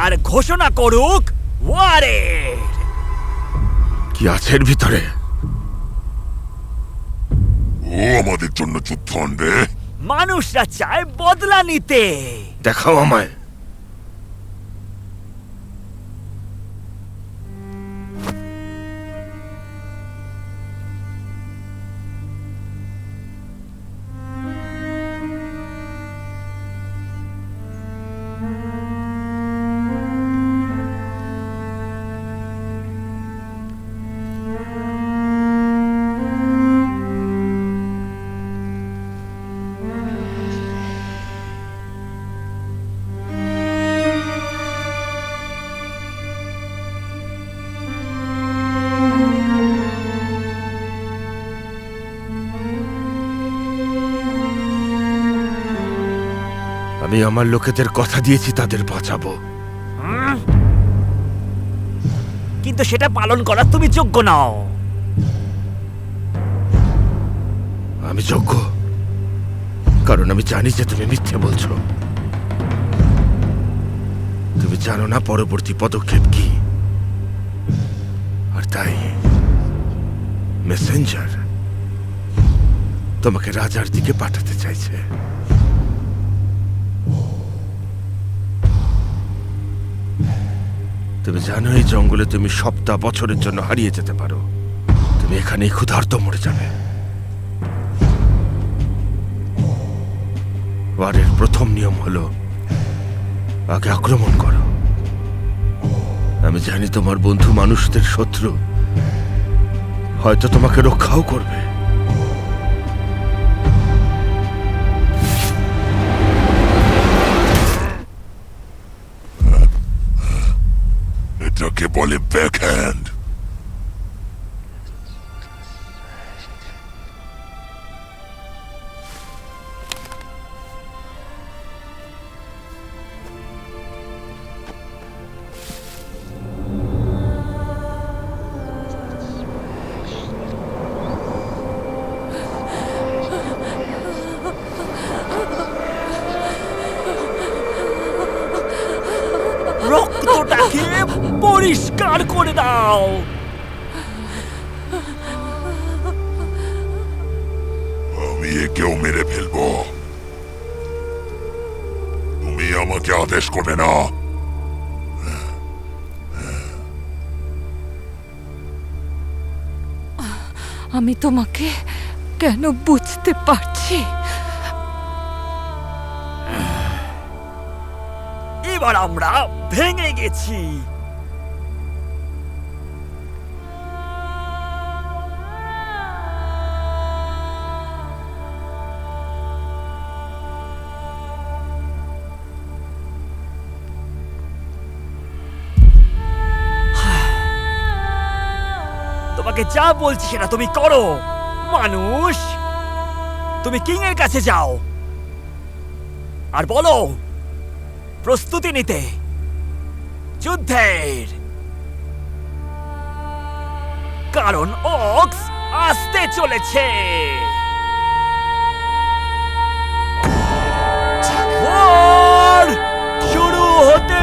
আর ঘোষণা করুক ওয়ারের। কি আছে এর ভিতরে? ও আমাদের জন্য যুদ্ধ আনবে। মানুষরা চায় বদলা নিতে। দেখাও আমায়। আমি আমার লোকেদের কথা দিয়েছি তাদের বাঁচাবো। কিন্তু সেটা পালন করার তুমি যোগ্য নাও। আমি যোগ্য, কারণ আমি জানি যে তুমি মিথ্যে বলছো। তুমি জানো না পরবর্তী পদক্ষেপ কি, আর তাই মেসেঞ্জার তোমাকে রাজার দিকে পাঠাতে চাইছে। তুমি জানো এই জঙ্গলে তুমি সপ্তাহ বছরের জন্য হারিয়ে যেতে পারো। তুমি এখানেই ক্ষুধার্ত মরে যাবে। ওয়ারের প্রথম নিয়ম হলো আগে আক্রমণ করো। আমি জানি তোমার বন্ধু মানুষদের শত্রু, হয়তো তোমাকে রক্ষাও করবে। এটাকে বলে ব্যাকহ্যান্ড। রক্তটাকে পরিষ্কার করে দাও। আমি একেও মেরে ফেলবো। তুমি আমাকে আদেশ করবে না। আমি তোমাকে কেন বুঝতে পারছি। এবার আমরা ভেঙে গেছি। তোমাকে যা বলছি সেটা তুমি করো। মানুষ, তুমি কিং এর কাছে যাও আর বলো প্রস্তুতি নিতে যুদ্ধের, কারণ অক্স আসতে চলেছে। ওয়ার শুরু হতে